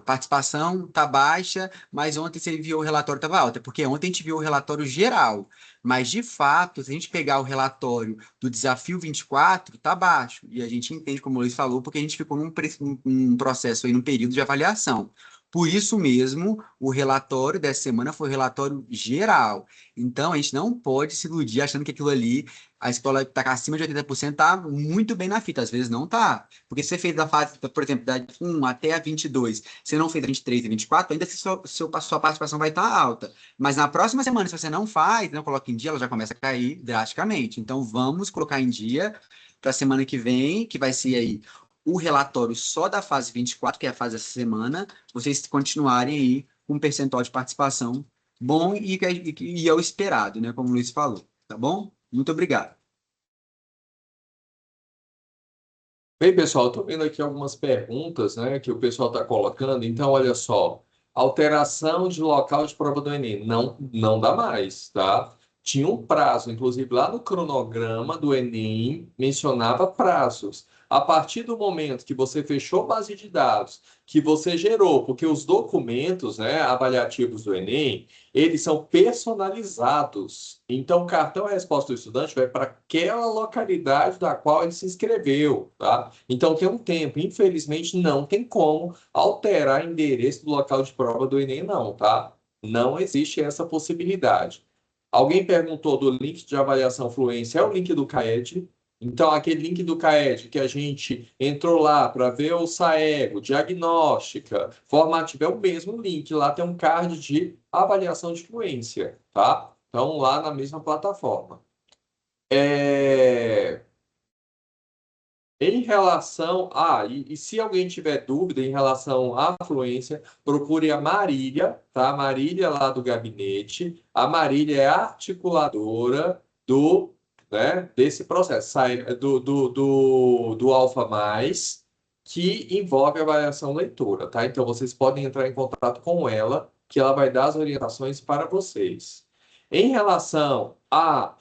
participação está baixa, mas ontem você enviou o relatório estava alta, porque ontem a gente viu o relatório geral, mas de fato, se a gente pegar o relatório do desafio 24, está baixo, e a gente entende, como o Luiz falou, porque a gente ficou num processo aí, num período de avaliação. Por isso mesmo, o relatório dessa semana foi o relatório geral. Então, a gente não pode se iludir achando que aquilo ali, a escola está acima de 80%, está muito bem na fita. Às vezes não está. Porque se você fez a fase, por exemplo, da 1 até a 22, você não fez a 23 e 24, ainda assim sua participação vai estar alta. Mas na próxima semana, se você não faz, não coloca em dia, ela já começa a cair drasticamente. Então, vamos colocar em dia para a semana que vem, que vai ser aí o relatório só da fase 24, que é a fase dessa semana, vocês continuarem aí com um percentual de participação bom e é o esperado, né? Como o Luiz falou, tá bom? Muito obrigado. Bem, pessoal, estou vendo aqui algumas perguntas, né, que o pessoal está colocando. Então, olha só, alteração de local de prova do Enem, não dá mais, tá? Tinha um prazo, inclusive lá no cronograma do Enem mencionava prazos. A partir do momento que você fechou base de dados, que você gerou, porque os documentos, né, avaliativos do Enem, eles são personalizados. Então, o cartão resposta do estudante vai para aquela localidade da qual ele se inscreveu, tá? Então, tem um tempo. Infelizmente, não tem como alterar o endereço do local de prova do Enem, não, tá? Não existe essa possibilidade. Alguém perguntou do link de avaliação fluência, é o link do CAED. Então, aquele link do CAED que a gente entrou lá para ver o SAEGO, diagnóstica, formativa, é o mesmo link. Lá tem um card de avaliação de fluência, tá? Então, lá na mesma plataforma. Em relação a, e se alguém tiver dúvida em relação à fluência, procure a Marília, tá? A Marília lá do gabinete. A Marília é a articuladora do, né, desse processo, do Alfa Mais, que envolve a avaliação leitora, tá? Então vocês podem entrar em contato com ela, que ela vai dar as orientações para vocês. Em relação a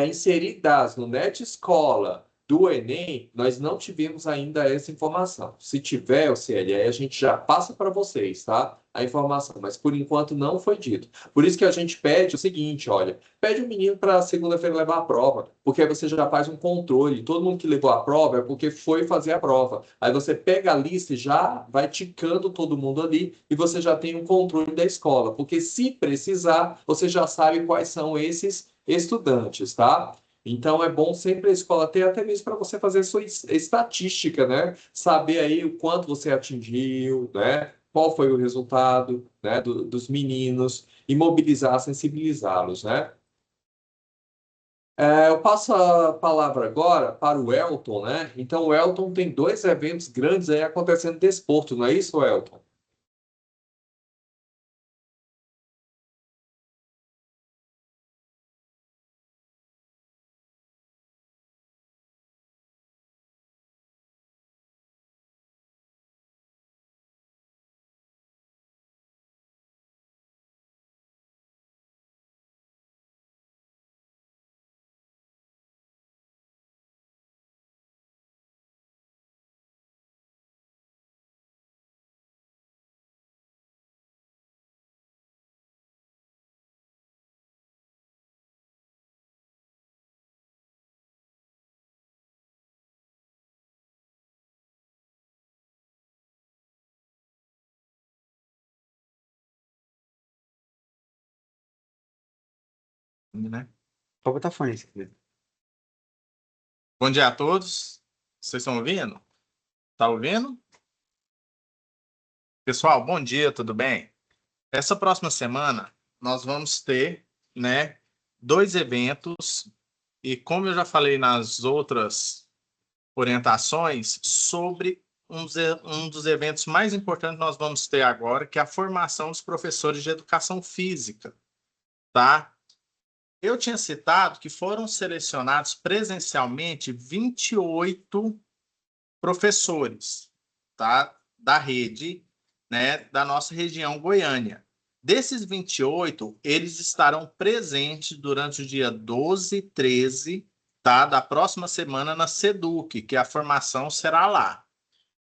inserir dados no Net Escola do Enem, nós não tivemos ainda essa informação. Se tiver o CLE, a gente já passa para vocês, tá? A informação, mas por enquanto não foi dito. Por isso que a gente pede o seguinte, olha, pede o menino para segunda-feira levar a prova, porque aí você já faz um controle. Todo mundo que levou a prova é porque foi fazer a prova. Aí você pega a lista e já vai ticando todo mundo ali e você já tem um controle da escola, porque se precisar, você já sabe quais são esses estudantes, tá? Então é bom sempre a escola ter, até mesmo para você fazer sua estatística, né? Saber aí o quanto você atingiu, né? Qual foi o resultado, né, dos meninos e mobilizar, sensibilizá-los, né? Eu passo a palavra agora para o Elton, né? Então o Elton tem dois eventos grandes aí acontecendo no desporto, não é isso, Elton? Né? Pode botar fone, se quiser. Bom dia a todos. Vocês estão ouvindo? Tá ouvindo? Pessoal, bom dia, tudo bem? Essa próxima semana nós vamos ter, né, dois eventos e como eu já falei nas outras orientações sobre um dos eventos mais importantes que nós vamos ter agora, que é a formação dos professores de educação física, tá? Eu tinha citado que foram selecionados presencialmente 28 professores, tá? Da rede, né, da nossa região Goiânia. Desses 28, eles estarão presentes durante o dia 12 e 13, tá, da próxima semana na SEDUC, que a formação será lá.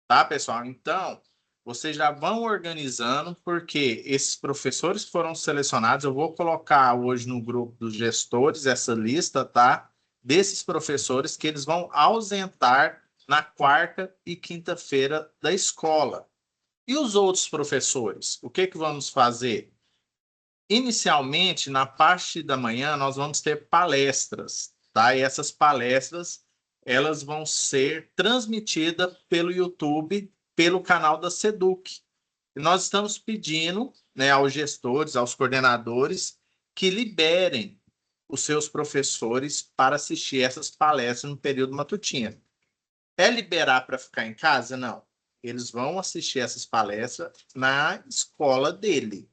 Tá, pessoal? Então, vocês já vão organizando, porque esses professores foram selecionados. Eu vou colocar hoje no grupo dos gestores essa lista, tá? Desses professores que eles vão ausentar na quarta e quinta-feira da escola. E os outros professores? O que vamos fazer? Inicialmente, na parte da manhã, nós vamos ter palestras, tá? E essas palestras, elas vão ser transmitidas pelo YouTube, pelo canal da SEDUC. E nós estamos pedindo, né, aos gestores, aos coordenadores, que liberem os seus professores para assistir essas palestras no período matutino. É liberar para ficar em casa? Não. Eles vão assistir essas palestras na escola dele.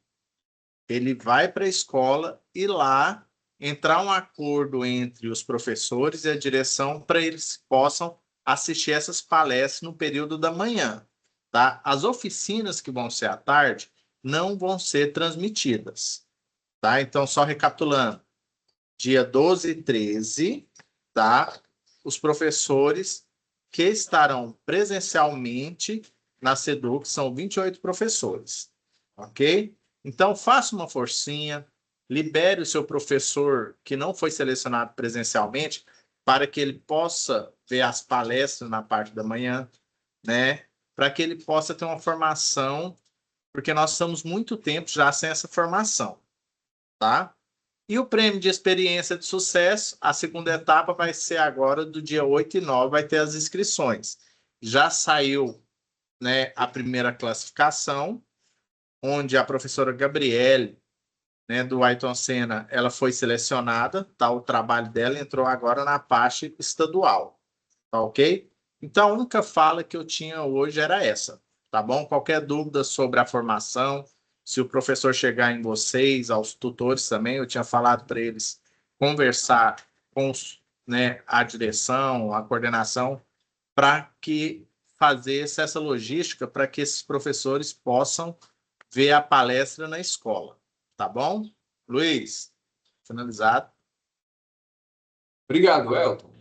Ele vai para a escola e lá entrar um acordo entre os professores e a direção para eles possam assistir essas palestras no período da manhã, tá? As oficinas que vão ser à tarde não vão ser transmitidas, tá? Então, só recapitulando, dia 12 e 13, tá? Os professores que estarão presencialmente na SEDUC são 28 professores, ok? Então, faça uma forcinha, libere o seu professor que não foi selecionado presencialmente para que ele possa ver as palestras na parte da manhã, né? Para que ele possa ter uma formação, porque nós estamos muito tempo já sem essa formação, tá? E o prêmio de experiência de sucesso, a segunda etapa vai ser agora do dia 8 e 9, vai ter as inscrições. Já saiu, né, a primeira classificação, onde a professora Gabriele, né, do Ayrton Senna, ela foi selecionada, tá? O trabalho dela entrou agora na parte estadual, tá ok? Então, a única fala que eu tinha hoje era essa, tá bom? Qualquer dúvida sobre a formação, se o professor chegar em vocês, aos tutores também, eu tinha falado para eles conversar com os, né, a direção, a coordenação, para que fazer essa logística para que esses professores possam ver a palestra na escola, tá bom? Luiz, finalizado. Obrigado, Elton.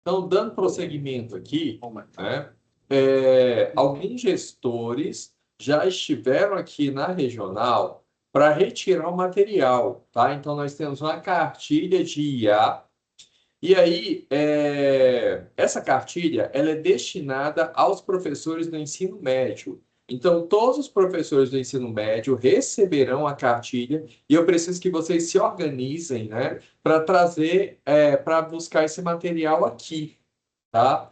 Então, dando prosseguimento aqui, né, alguns gestores já estiveram aqui na regional para retirar o material, tá? Então, nós temos uma cartilha de IA, e aí, essa cartilha, ela é destinada aos professores do ensino médio. Então, todos os professores do ensino médio receberão a cartilha e eu preciso que vocês se organizem, né, para trazer, para buscar esse material aqui, tá?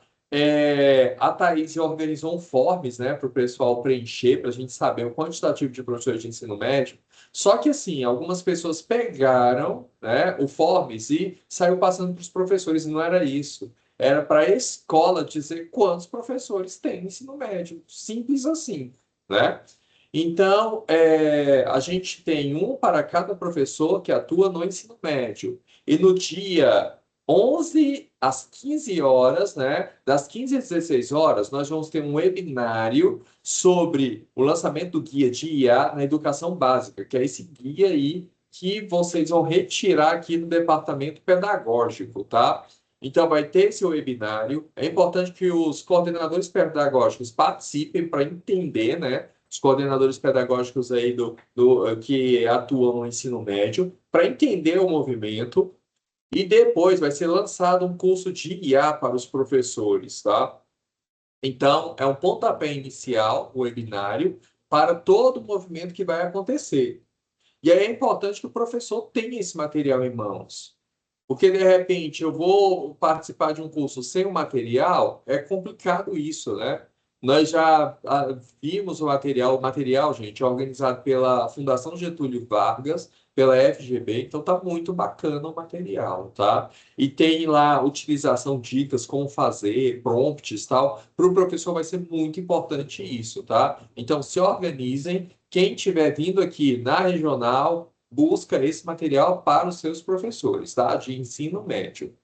A Thaís organizou um forms, né, para o pessoal preencher, para a gente saber o quantitativo de professores de ensino médio. Só que, assim, algumas pessoas pegaram, né, o forms e saiu passando para os professores, e não era isso. Era para a escola dizer quantos professores tem no ensino médio. Simples assim, né? Então, a gente tem um para cada professor que atua no ensino médio. E no dia 11 às 15 horas, né? Das 15 às 16 horas, nós vamos ter um webinário sobre o lançamento do guia de IA na educação básica, que é esse guia aí que vocês vão retirar aqui no departamento pedagógico, tá? Então, vai ter esse webinário. É importante que os coordenadores pedagógicos participem para entender, né? Os coordenadores pedagógicos aí que atuam no ensino médio, para entender o movimento. E depois vai ser lançado um curso de IA para os professores, tá? Então, é um pontapé inicial, o webinário, para todo o movimento que vai acontecer. E aí é importante que o professor tenha esse material em mãos. Porque, de repente, eu vou participar de um curso sem o material, é complicado isso, né? Nós já vimos o material, gente, é organizado pela Fundação Getúlio Vargas, pela FGV, então tá muito bacana o material, tá? E tem lá utilização, dicas, como fazer, prompts, tal. Para o professor vai ser muito importante isso, tá? Então, se organizem. Quem estiver vindo aqui na regional, busca esse material para os seus professores, tá? De ensino médio.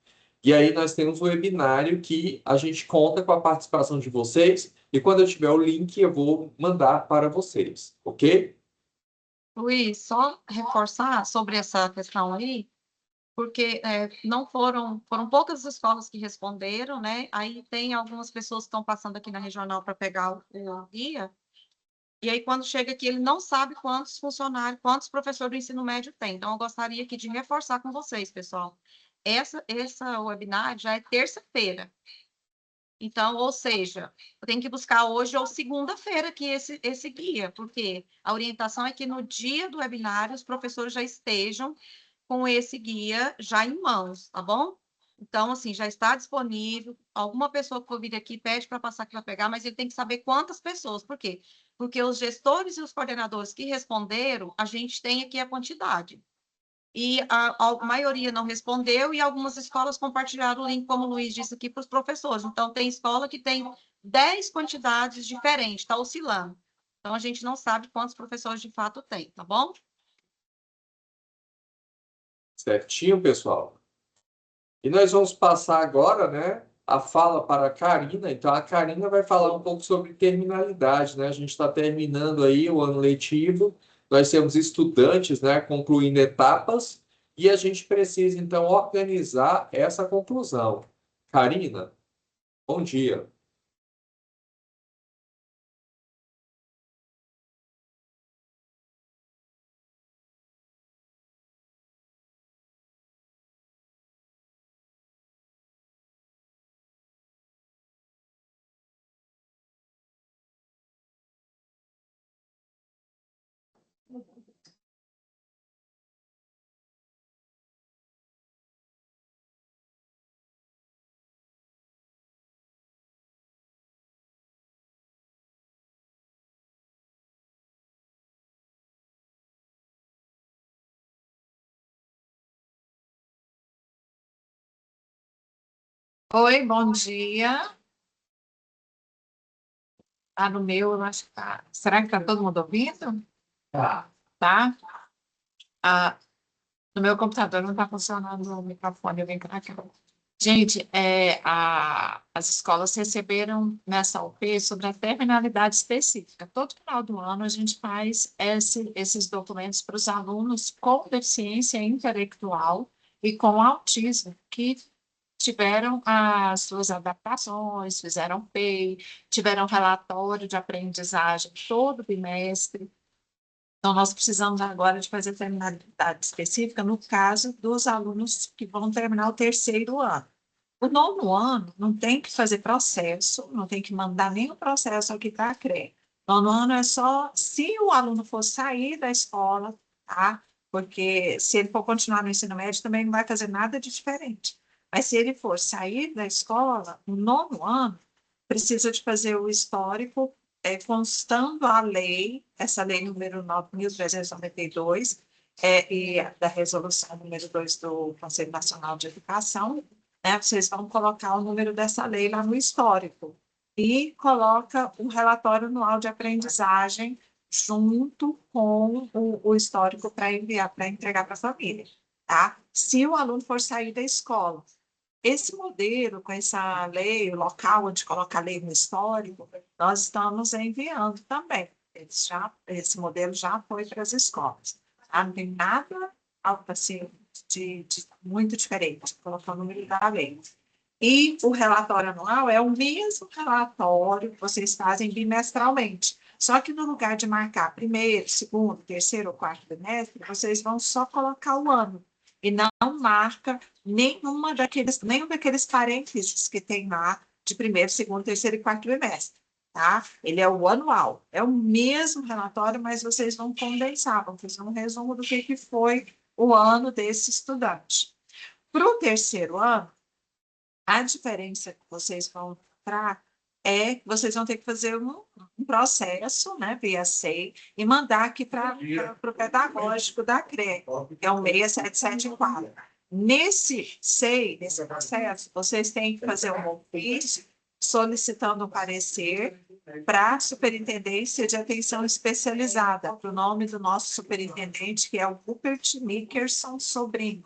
E aí nós temos um webinário que a gente conta com a participação de vocês e quando eu tiver o link eu vou mandar para vocês, ok? Luiz, só reforçar sobre essa questão aí, porque não foram poucas escolas que responderam, né? Aí tem algumas pessoas que estão passando aqui na regional para pegar o guia, e aí quando chega aqui ele não sabe quantos funcionários, quantos professores do ensino médio tem. Então eu gostaria aqui de reforçar com vocês, pessoal. Essa webinar já é terça-feira. Então, ou seja, eu tenho que buscar hoje ou segunda-feira aqui esse guia, porque a orientação é que no dia do webinário os professores já estejam com esse guia já em mãos, tá bom? Então, assim, já está disponível. Alguma pessoa que for vir aqui pede para passar aqui para pegar, mas ele tem que saber quantas pessoas. Por quê? Porque os gestores e os coordenadores que responderam, a gente tem aqui a quantidade. E a maioria não respondeu, e algumas escolas compartilharam o link, como o Luiz disse aqui, para os professores. Então, tem escola que tem 10 quantidades diferentes, está oscilando. Então, a gente não sabe quantos professores de fato tem, tá bom? Certinho, pessoal? E nós vamos passar agora, né, a fala para a Karina. Então, a Karina vai falar um pouco sobre terminalidade, né? A gente está terminando aí o ano letivo, nós temos estudantes, né, concluindo etapas, e a gente precisa, então, organizar essa conclusão. Karina, bom dia. Oi, bom dia. No meu, eu acho que tá. Será que está todo mundo ouvindo? Tá. Tá? Ah, no meu computador não está funcionando o microfone, eu vim para cá. Gente, as escolas receberam nessa UP sobre a terminalidade específica. Todo final do ano a gente faz esses documentos para os alunos com deficiência intelectual e com autismo, que tiveram as suas adaptações, fizeram PEI, tiveram relatório de aprendizagem todo bimestre. Então, nós precisamos agora de fazer terminalidade específica no caso dos alunos que vão terminar o terceiro ano. O nono ano não tem que fazer processo, não tem que mandar nenhum processo aqui para a CRE. Nono ano é só se o aluno for sair da escola, tá? Porque se ele for continuar no ensino médio, também não vai fazer nada de diferente. Mas se ele for sair da escola, no nono ano, precisa de fazer o histórico, constando a lei, essa lei número 9.392, e da resolução número 2 do Conselho Nacional de Educação, né? Vocês vão colocar o número dessa lei lá no histórico e coloca um relatório anual de aprendizagem junto com o histórico para enviar, para entregar para a família, tá? Se o aluno for sair da escola, esse modelo, com essa lei, o local onde coloca a lei no histórico, nós estamos enviando também. Esse modelo já foi para as escolas. Tá? Não tem nada assim, de muito diferente, colocar o número da lei. E o relatório anual é o mesmo relatório que vocês fazem bimestralmente. Só que no lugar de marcar primeiro, segundo, terceiro ou quarto bimestre, vocês vão só colocar o ano. E não marca nenhum daqueles parênteses que tem lá de primeiro, segundo, terceiro e quarto bimestre. Tá? Ele é o anual. É o mesmo relatório, mas vocês vão condensar, vão fazer um resumo do que foi o ano desse estudante. Para o terceiro ano, a diferença que vocês vão encontrar é que vocês vão ter que fazer um processo, né, via SEI, e mandar aqui para o pedagógico da CRE, que é o 6774. Nesse SEI, nesse processo, vocês têm que fazer um ofício solicitando um parecer para a superintendência de atenção especializada, para o nome do nosso superintendente, que é o Rupert Nickerson Sobrinho.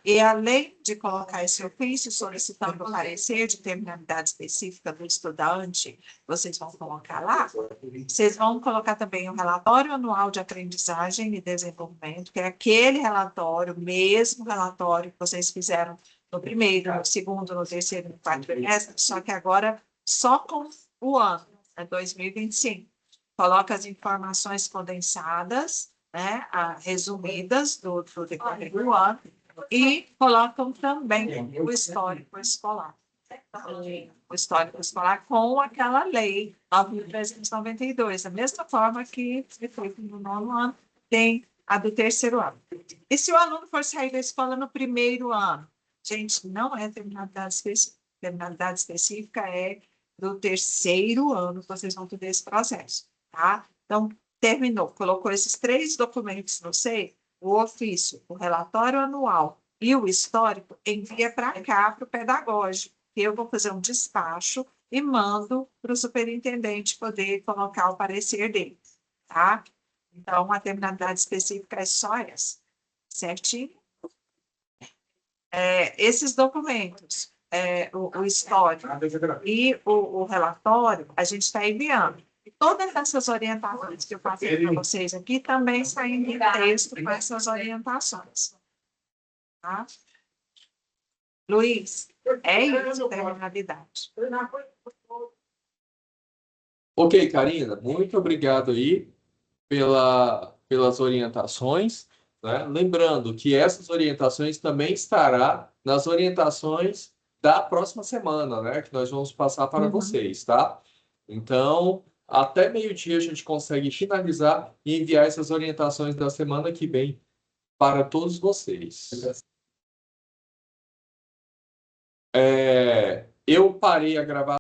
E além de colocar esse ofício solicitando o parecer de terminalidade específica do estudante, vocês vão colocar lá, vocês vão colocar também o relatório anual de aprendizagem e desenvolvimento, que é aquele relatório, mesmo relatório que vocês fizeram no primeiro, no segundo, no terceiro, no quarto trimestre, só que agora só com o ano, 2025. Coloca as informações condensadas, né, resumidas do decorrer do ano, e colocam também o histórico escolar. O histórico escolar com aquela lei 9.392, da mesma forma que foi feito no nono ano, tem a do terceiro ano. E se o aluno for sair da escola no primeiro ano? Gente, não é terminalidade específica. Terminalidade específica é do terceiro ano que vocês vão ter esse processo, tá? Então, terminou, colocou esses 3 documentos no SEI, o ofício, o relatório anual e o histórico, envia para cá, para o pedagógico, que eu vou fazer um despacho e mando para o superintendente poder colocar o parecer dele, tá? Então, a terminalidade específica é só essa, certinho? Esses documentos, o histórico e o relatório, a gente está enviando. E todas essas orientações que eu passei para vocês aqui também saem em texto com essas orientações. Tá? Luiz, é isso, terminalidade. Ok, Karina, muito obrigado aí pelas orientações, né? Lembrando que essas orientações também estará nas orientações da próxima semana, né? Que nós vamos passar para vocês, tá? Então, até meio-dia a gente consegue finalizar e enviar essas orientações da semana que vem para todos vocês. Eu parei a gravação.